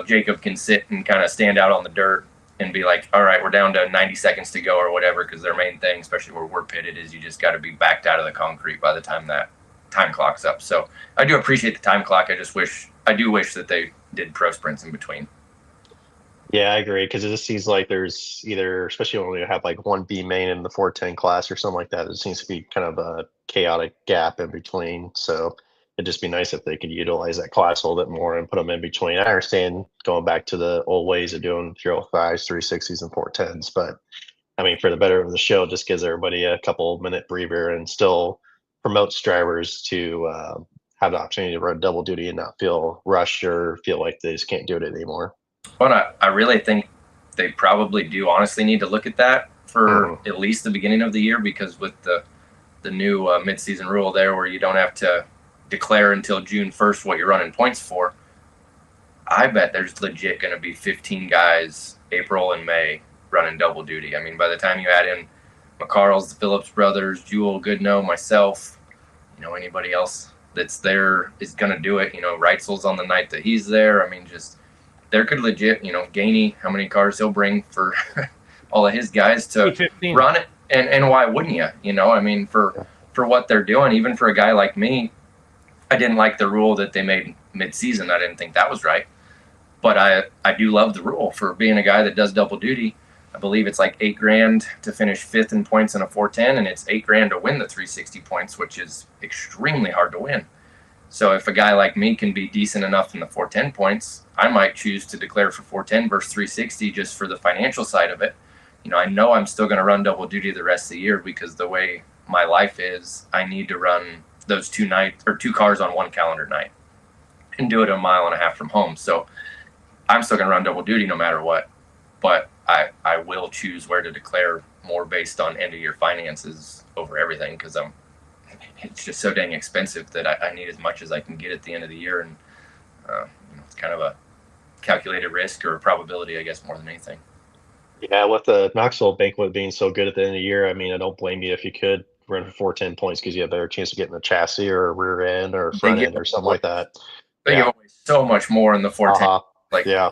Jacob can sit and kind of stand out on the dirt and be like, all right, we're down to 90 seconds to go or whatever, because their main thing, especially where we're pitted, is you just got to be backed out of the concrete by the time that time clock's up. So I do appreciate the time clock. I do wish that they did pro sprints in between. Yeah, I agree, because it just seems like there's either, especially when we have like one B main in the 410 class or something like that, it seems to be kind of a chaotic gap in between. So it'd just be nice if they could utilize that class a little bit more and put them in between. I understand going back to the old ways of doing 305s, 360s, and 410s, but I mean, for the better of the show, it just gives everybody a couple minute breather and still promotes drivers to have the opportunity to run double duty and not feel rushed or feel like they just can't do it anymore. Well, I really think they probably do honestly need to look at that for at least the beginning of the year, because with the new midseason rule there, where you don't have to declare until June 1st what you're running points for, I bet there's legit going to be 15 guys April and May running double duty. I mean, by the time you add in McCarles, the Phillips brothers, Jewel, Goodnow, myself, anybody else that's there is going to do it. Reitzel's on the night that he's there. I mean, just there could legit, Gainey, how many cars he'll bring for all of his guys to 15. Run it. And why wouldn't you? I mean, for what they're doing, even for a guy like me, I didn't like the rule that they made mid-season. I didn't think that was right. But I do love the rule for being a guy that does double duty. I believe it's like $8,000 to finish 5th in points in a 410, and it's $8,000 to win the 360 points, which is extremely hard to win. So if a guy like me can be decent enough in the 410 points, I might choose to declare for 410 versus 360 just for the financial side of it. I know I'm still going to run double duty the rest of the year, because the way my life is, I need to run those 2 cars on one calendar night and do it 1.5 miles from home. So I'm still going to run double duty no matter what, but I will choose where to declare more based on end of year finances over everything, because it's just so dang expensive that I need as much as I can get at the end of the year. And it's kind of a calculated risk or a probability, I guess, more than anything. Yeah, with the Knoxville banquet being so good at the end of the year, I mean, I don't blame you if you could run for 410 points, because you have a better chance of getting a chassis or a rear end or a front end or something like that. They give away so much more in the 410. Like, yeah.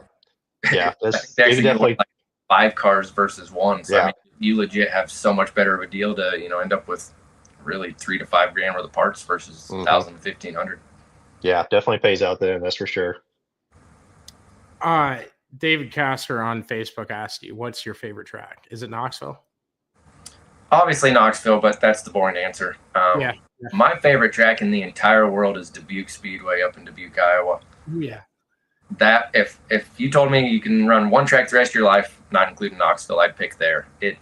I think they actually definitely like 5 cars versus 1. So I mean, you legit have so much better of a deal to end up with really $3,000 to $5,000 worth of parts versus 1,000 to 1,500. Yeah, definitely pays out then. That's for sure. David Castor on Facebook asked you, what's your favorite track? Is it Knoxville? Obviously Knoxville, but that's the boring answer. My favorite track in the entire world is Dubuque Speedway up in Dubuque, Iowa. Yeah. That if you told me you can run one track the rest of your life, not including Knoxville, I'd pick there. They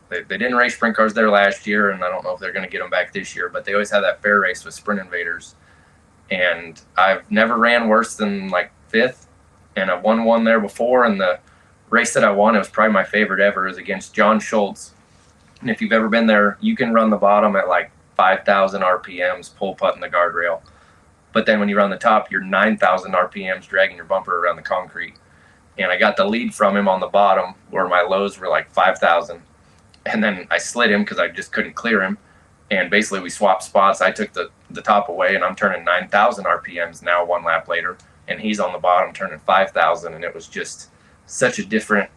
didn't race sprint cars there last year, and I don't know if they're going to get them back this year, but they always have that fair race with Sprint Invaders. And I've never ran worse than like 5th, and I've won one there before. And the race that I won, it was probably my favorite ever, is against John Schultz. And if you've ever been there, you can run the bottom at like 5,000 RPMs, pull putt in the guardrail. But then when you run the top, you're 9,000 RPMs dragging your bumper around the concrete. And I got the lead from him on the bottom, where my lows were like 5,000. And then I slid him because I just couldn't clear him. And basically we swapped spots. I took the top away, and I'm turning 9,000 RPMs now 1 lap later. And he's on the bottom turning 5,000. And it was just such a different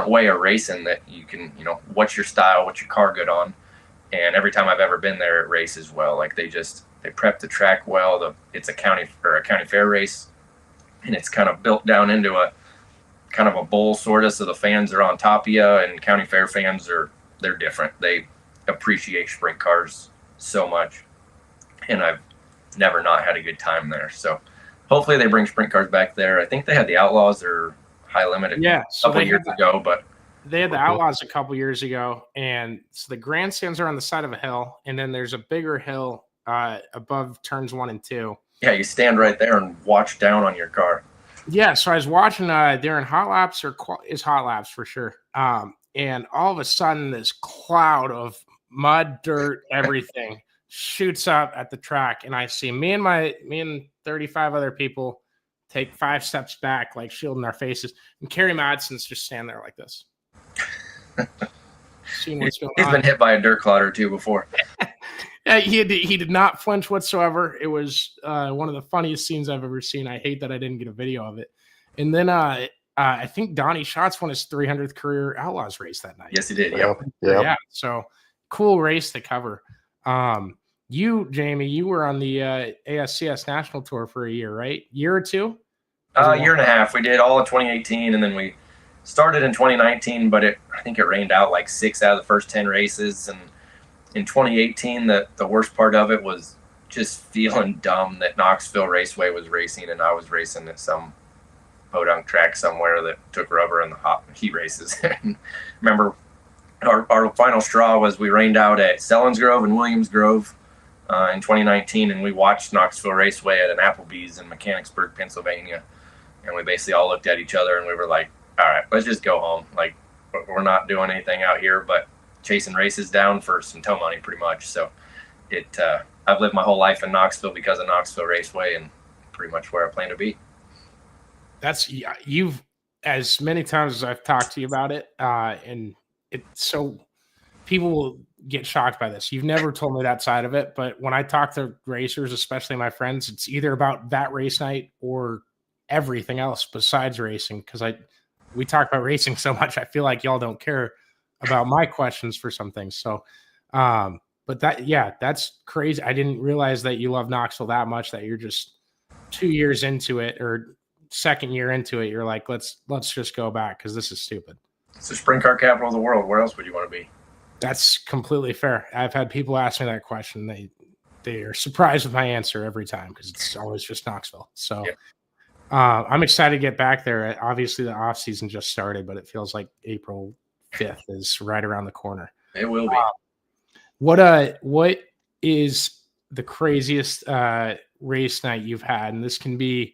way of racing that you can, what's your style, what's your car good on. And every time I've ever been there, it races well. Like they prep the track well. It's a county fair race, and it's kind of built down into a kind of a bowl sort of, so the fans are on top of you, and county fair fans they're different. They appreciate sprint cars so much, and I've never not had a good time there. So hopefully they bring sprint cars back there. I think they had the Outlaws or High Limit a couple years ago, but they had the Outlaws a couple years ago. And so the grandstands are on the side of a hill, and then there's a bigger hill above turns 1 and 2. Yeah, you stand right there and watch down on your car. Yeah, so I was watching during hot laps, or is hot laps for sure. And all of a sudden, this cloud of mud, dirt, everything shoots up at the track, and I see me and 35 other people take 5 steps back, like shielding our faces. And Kerry Madsen's just standing there like this. Seeing what's going on. He's been hit by a dirt clod or two before. He did not flinch whatsoever. It was one of the funniest scenes I've ever seen. I hate that I didn't get a video of it. And then I think Donnie Schatz won his 300th career Outlaws race that night. Yes, he did. Yep. Yeah. So cool race to cover. You, Jamie, you were on the ASCS National Tour for a year, right? Year or two? A year and a half. We did all of 2018, and then we started in 2019, but I think it rained out like 6 out of the first 10 races. And in 2018, the worst part of it was just feeling dumb that Knoxville Raceway was racing and I was racing at some podunk track somewhere that took rubber in the hot heat races. And remember, our final straw was we rained out at Selinsgrove and Williams Grove in 2019, and we watched Knoxville Raceway at an Applebee's in Mechanicsburg, Pennsylvania. And we basically all looked at each other and we were like, all right, let's just go home. Like, we're not doing anything out here but chasing races down for some tow money pretty much. So I've lived my whole life in Knoxville because of Knoxville Raceway, and pretty much where I plan to be. You've, as many times as I've talked to you about it, and it's so people will get shocked by this. You've never told me that side of it, but when I talk to racers, especially my friends, it's either about that race night or everything else besides racing. Because we talk about racing so much, I feel like y'all don't care about my questions for some things. So, but that's crazy. I didn't realize that you love Knoxville that much, that you're just 2 years into it or second year into it. You're like, let's just go back because this is stupid. It's the sprint car capital of the world. Where else would you want to be? That's completely fair. I've had people ask me that question. They are surprised with my answer every time because it's always just Knoxville. So I'm excited to get back there. Obviously, the off season just started, but it feels like April 5th is right around the corner. It will be. What is the craziest race night you've had? And this can be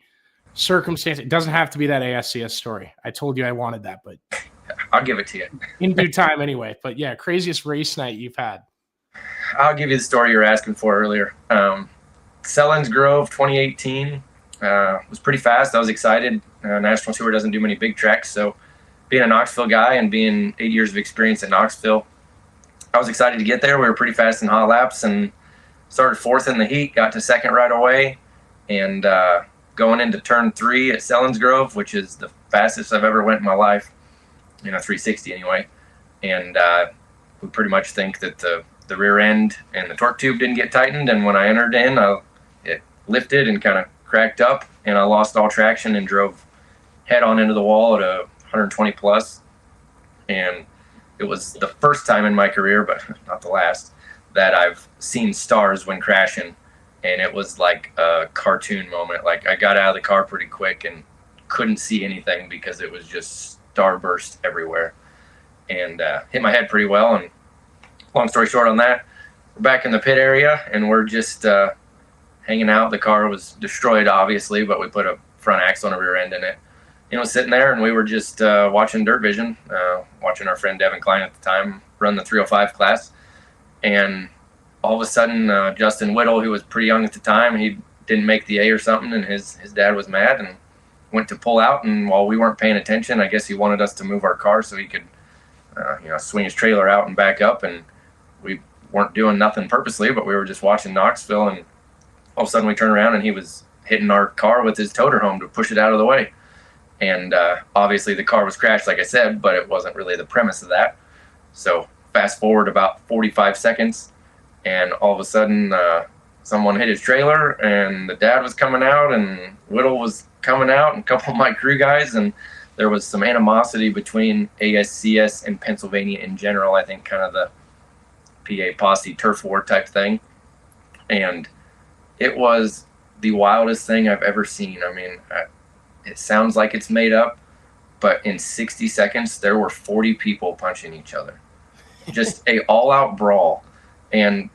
circumstance. It doesn't have to be that ASCS story. I told you I wanted that, but I'll give it to you in due time anyway. But yeah, craziest race night you've had. I'll give you the story you were asking for earlier. Selinsgrove 2018 was pretty fast. I was excited. National Tour doesn't do many big tracks, so being a Knoxville guy and being 8 years of experience at Knoxville, I was excited to get there. We were pretty fast in hot laps and started 4th in the heat, got to 2nd right away, and going into turn 3 at Selinsgrove, which is the fastest I've ever went in my life, 360 anyway. And we pretty much think that the rear end and the torque tube didn't get tightened, and when I entered in, it lifted and kind of cracked up, and I lost all traction and drove head on into the wall at 120 plus. And it was the first time in my career, but not the last, that I've seen stars when crashing. And it was like a cartoon moment. Like, I got out of the car pretty quick and couldn't see anything because it was just starburst everywhere, and hit my head pretty well. And long story short on that, we're back in the pit area and we're just hanging out. The car was destroyed, obviously, but we put a front axle and a rear end in it. Sitting there, and we were just watching Dirt Vision, watching our friend Devin Klein at the time run the 305 class. And all of a sudden, Justin Whittle, who was pretty young at the time, he didn't make the A or something, and his dad was mad and went to pull out. And while we weren't paying attention, I guess he wanted us to move our car so he could, swing his trailer out and back up. And we weren't doing nothing purposely, but we were just watching Knoxville. And all of a sudden, we turned around and he was hitting our car with his toter home to push it out of the way. And obviously the car was crashed, like I said, but it wasn't really the premise of that. So fast forward about 45 seconds, and all of a sudden someone hit his trailer, and the dad was coming out, and Whittle was coming out, and a couple of my crew guys, and there was some animosity between ASCS and Pennsylvania in general. I think kind of the PA posse turf war type thing. And it was the wildest thing I've ever seen. I mean, it sounds like it's made up, but in 60 seconds, there were 40 people punching each other. Just a all-out brawl. And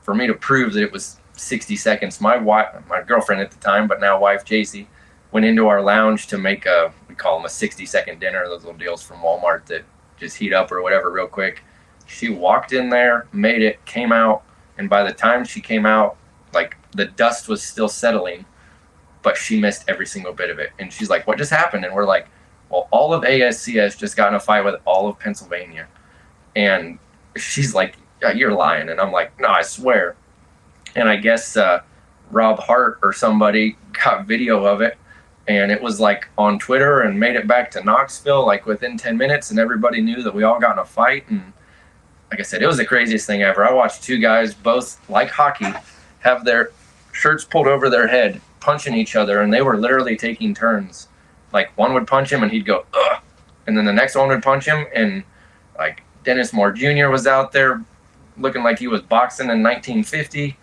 for me to prove that it was 60 seconds, my girlfriend at the time, but now wife, JC, went into our lounge to make we call them a 60-second dinner, those little deals from Walmart that just heat up or whatever real quick. She walked in there, made it, came out, and by the time she came out, like, the dust was still settling. but she missed every single bit of it. And she's like, what just happened? And we're like, well, all of ASCS just got in a fight with all of Pennsylvania. And she's like, yeah, you're lying. And I'm like, no, I swear. And I guess Rob Hart or somebody got video of it, and it was like on Twitter and made it back to Knoxville like within 10 minutes, and everybody knew that we all got in a fight. And like I said, it was the craziest thing ever. I watched two guys, both like hockey, have their shirts pulled over their head, punching each other, and they were literally taking turns. Like one would punch him and he'd go, ugh, and then the next one would punch him, and like Dennis Moore Jr. was out there looking like he was boxing in 1950,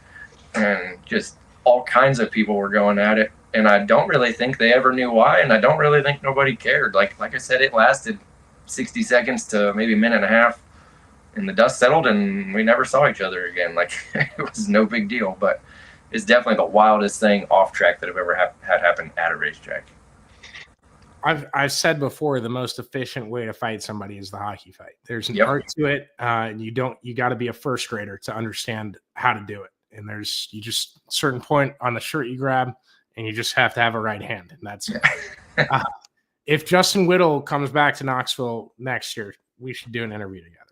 and just all kinds of people were going at it. And I don't really think they ever knew why, and I don't really think nobody cared. Like I said, it lasted 60 seconds to maybe a minute and a half, and the dust settled, and we never saw each other again. Like, it was no big deal, but it's definitely the wildest thing off track that I've ever had happen at a racetrack. I've said before, the most efficient way to fight somebody is the hockey fight. There's an art to it, and you got to be a first grader to understand how to do it. And there's a certain point on the shirt you grab, and you just have to have a right hand, and that's it. If Justin Whittle comes back to Knoxville next year, we should do an interview together.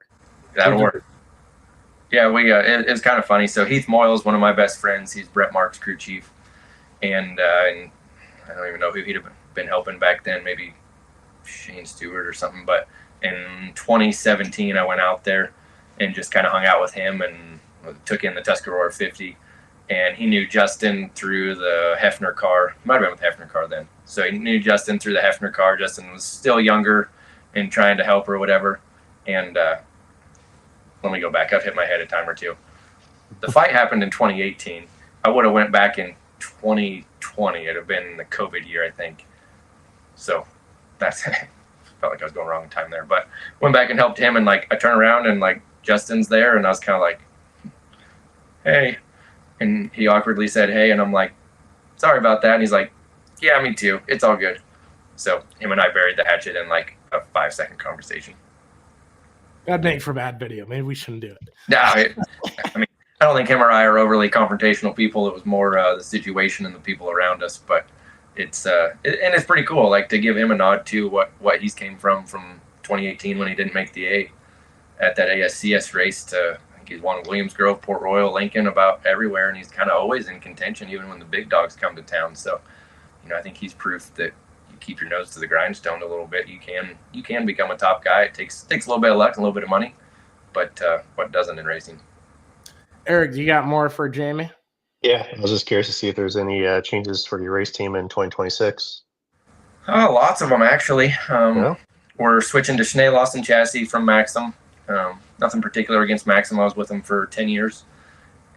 That'll work. Yeah, it's kind of funny. So Heath Moyle is one of my best friends. He's Brett Mark's crew chief, and I don't even know who he'd have been helping back then, maybe Shane Stewart or something. But in 2017, I went out there and just kind of hung out with him and took in the Tuscarora 50. And he knew Justin through the Hefner car. He might have been with the Hefner car then. So he knew Justin through the Hefner car. Justin was still younger and trying to help or whatever. And let me go back. I've hit my head a time or two. The fight happened in 2018. I would have went back in 2020. It'd have been the COVID year, I think. So that's felt like I was going wrong time there. But went back and helped him, and like I turn around and like Justin's there, and I was kind of like, hey. And he awkwardly said, hey, and I'm like, sorry about that. And he's like, yeah, me too. It's all good. So him and I buried the hatchet in like a 5-second conversation. That'd make for bad video. Maybe we shouldn't do it. No, I mean, I don't think him or I are overly confrontational people. It was more the situation and the people around us. But it's it's pretty cool, like to give him a nod to what he's came from 2018 when he didn't make the A at that ASCS race to. He's won Williams Grove, Port Royal, Lincoln, about everywhere, and he's kind of always in contention, even when the big dogs come to town. So, I think he's proof that you keep your nose to the grindstone a little bit. You can become a top guy. It takes a little bit of luck and a little bit of money, but what doesn't in racing? Eric, do you got more for Jamie? Yeah, I was just curious to see if there's any changes for your race team in 2026. Oh, lots of them actually. We're switching to Schnee Lawson chassis from Maxim. Nothing particular against Maxim. I was with him for 10 years.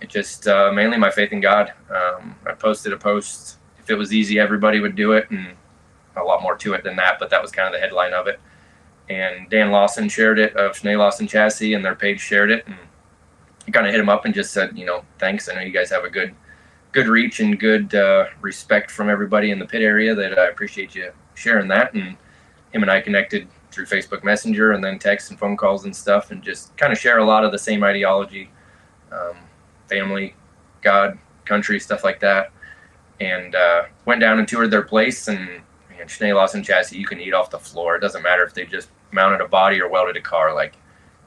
It just mainly my faith in God. I posted a post. If it was easy, everybody would do it, and a lot more to it than that, but that was kind of the headline of it. And Dan Lawson shared it of Schnee Lawson Chassis, and their page shared it, and I kind of hit him up and just said, thanks. I know you guys have a good reach and good respect from everybody in the pit area, that I appreciate you sharing that. And him and I connected through Facebook Messenger and then texts and phone calls and stuff, and just kind of share a lot of the same ideology, family, God, country, stuff like that. And went down and toured their place, and Schnee Lawson Chassis, you can eat off the floor. It doesn't matter if they just mounted a body or welded a car. Like,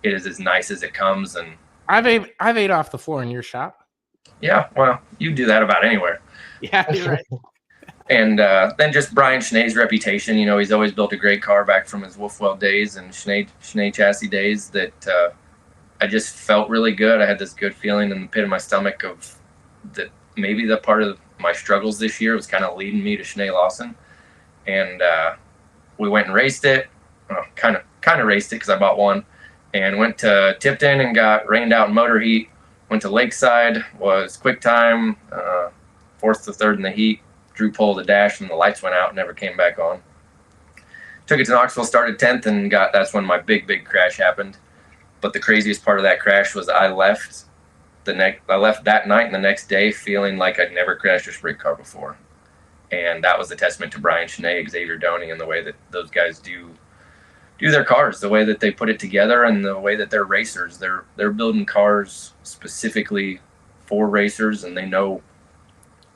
it is as nice as it comes. And I've ate off the floor in your shop. Yeah, well, you do that about anywhere. Yeah, you're right. And then just Brian Schnee's reputation. He's always built a great car back from his Wolfwell days and Schnee chassis days, that I just felt really good. I had this good feeling in the pit of my stomach of that maybe the part of my struggles this year was kind of leading me to Schnee Lawson. And we went and raced it. Kind of raced it because I bought one. And went to Tipton and got rained out in motor heat. Went to Lakeside, was quick time, 4th to 3rd in the heat. Drew pulled the dash and the lights went out and never came back on. Took it to Knoxville, started 10th, and that's when my big crash happened. But the craziest part of that crash was I left that night and the next day feeling like I'd never crashed a sprint car before. And that was a testament to Brian Schnee, Xavier Doney, and the way that those guys do their cars, the way that they put it together, and the way that they're racers. They're building cars specifically for racers, and they know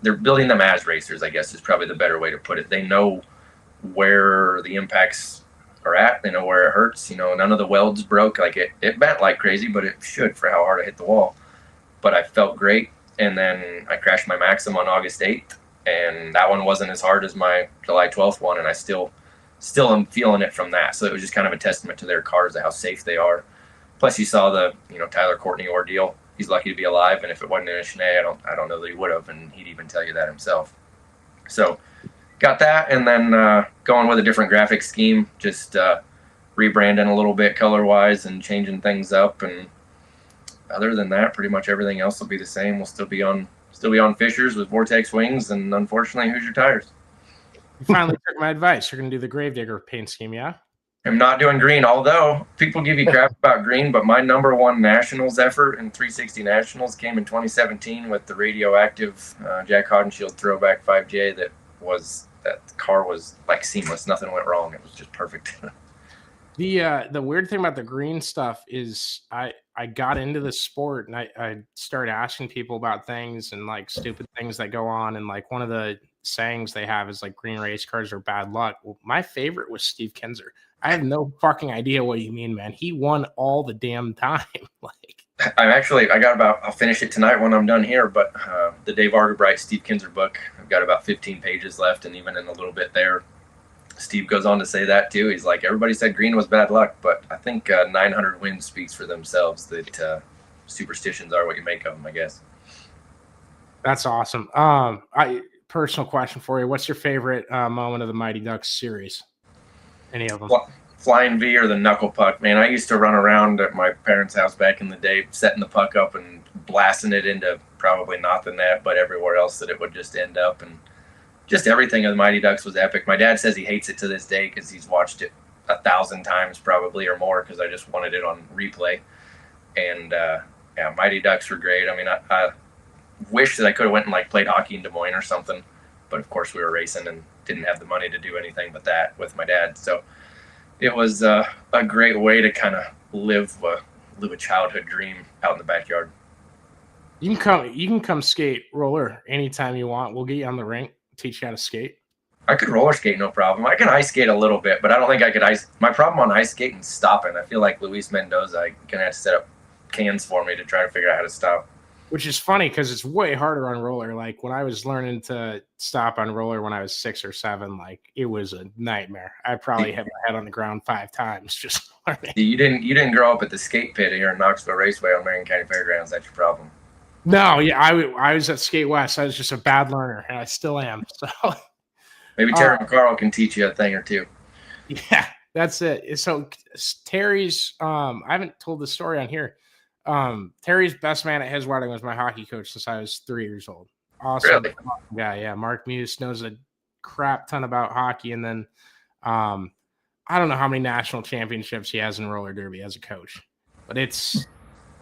they're building them as racers, I guess is probably the better way to put it. They know where the impacts are at. They know where it hurts. None of the welds broke. Like it bent like crazy, but it should for how hard I hit the wall. But I felt great. And then I crashed my Maxim on August 8th. And that one wasn't as hard as my July 12th one. And I still am feeling it from that. So it was just kind of a testament to their cars, how safe they are. Plus you saw the, Tyler Courtney ordeal. He's lucky to be alive. And if it wasn't in a Schnee, I don't know that he would have. And he'd even tell you that himself. So got that. And then going with a different graphic scheme, just rebranding a little bit color-wise and changing things up. And other than that, pretty much everything else will be the same. We'll still be on Fishers with Vortex wings and, unfortunately, Hoosier tires. You finally took my advice. You're going to do the Gravedigger paint scheme, yeah? I'm not doing green, although people give you crap about green, but my number one nationals effort in 360 Nationals came in 2017 with the radioactive Jack Hodenshield throwback 5J that the car was like seamless. Nothing went wrong. It was just perfect. The weird thing about the green stuff is I got into the sport and I started asking people about things and like stupid things that go on. And like one of the sayings they have is like green race cars are bad luck. Well, my favorite was Steve Kinzer. I have no fucking idea what you mean, man. He won all the damn time. I'll finish it tonight when I'm done here, but the Dave Argerbright Steve Kinzer book, I've got about 15 pages left, and even in a little bit there, Steve goes on to say that too. He's like, everybody said green was bad luck, but I think 900 wins speaks for themselves, that superstitions are what you make of them, I guess. That's awesome. Personal question for you. What's your favorite moment of the Mighty Ducks series? Any of them? Flying V or the knuckle puck, man. I used to run around at my parents' house back in the day, setting the puck up and blasting it into probably not the net, but everywhere else that it would just end up. And just everything of the Mighty Ducks was epic. My dad says he hates it to this day because he's watched it 1,000 times probably or more because I just wanted it on replay. And Mighty Ducks were great. I mean, I wish that I could have went and like played hockey in Des Moines or something, but of course we were racing and didn't have the money to do anything but that with my dad. So it was a great way to kind of live a childhood dream out in the backyard. You can come skate roller anytime you want. We'll get you on the rink, teach you how to skate. I could roller skate, no problem. I can ice skate a little bit, but I don't think I could ice. My problem on ice skating is stopping. I feel like Luis Mendoza gonna have to set up cans for me to try to figure out how to stop. Which is funny because it's way harder on roller. Like when I was learning to stop on roller when I was 6 or 7, like it was a nightmare. I probably hit my head on the ground 5 times just learning. You didn't grow up at the skate pit here in Knoxville Raceway on Marion County Fairgrounds. That's your problem. No, yeah, I was at Skate West. I was just a bad learner, and I still am. So maybe Terry McCarl can teach you a thing or two. Yeah, that's it. So Terry's I haven't told the story on here. Terry's best man at his wedding was my hockey coach since I was 3 years old. Awesome guy. Yeah. Mark Muse knows a crap ton about hockey. And then I don't know how many national championships he has in roller derby as a coach, but it's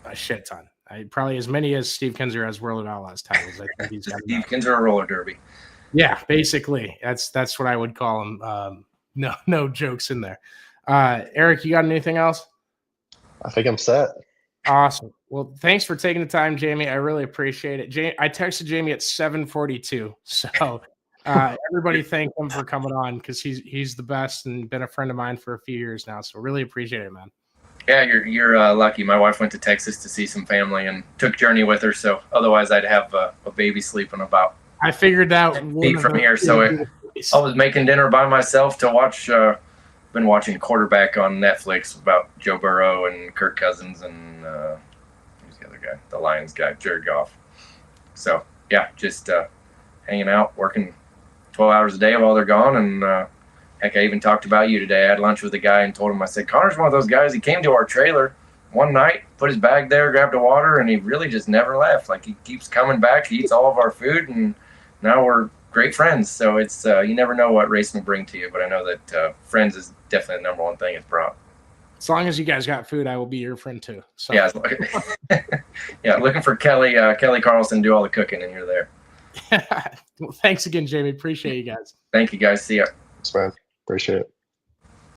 a shit ton. Probably as many as Steve Kinzer has World Outlaws titles. I think he's got Steve Kinzer roller derby. Yeah, basically. That's what I would call him. No jokes in there. Eric, you got anything else? I think I'm set. Awesome. Well, thanks for taking the time, Jamie. I really appreciate it. I texted Jamie at 7:42. So everybody thank him for coming on because he's the best and been a friend of mine for a few years now. So really appreciate it, man. Yeah, you're lucky. My wife went to Texas to see some family and took Journey with her. So otherwise I'd have a baby sleeping about. I figured out feet from here. So I was making dinner by myself to watch. Been watching Quarterback on Netflix about Joe Burrow and Kirk Cousins and who's the other guy, the Lions guy, Jared Goff. So yeah, just hanging out, working 12 hours a day while they're gone. And heck, I even talked about you today. I had lunch with a guy and told him, I said, Connor's one of those guys. He came to our trailer one night, put his bag there, grabbed a water, and he really just never left. Like he keeps coming back. He eats all of our food, and now we're great friends. So it's you never know what racing will bring to you, but I know that friends is definitely the number one thing it's brought. As long as you guys got food, I will be your friend too. So. Yeah, yeah. Looking for Kelly Carlson to do all the cooking, and you're there. Well, thanks again, Jamie. Appreciate you guys. Thank you, guys. See ya. Thanks, man. Appreciate it.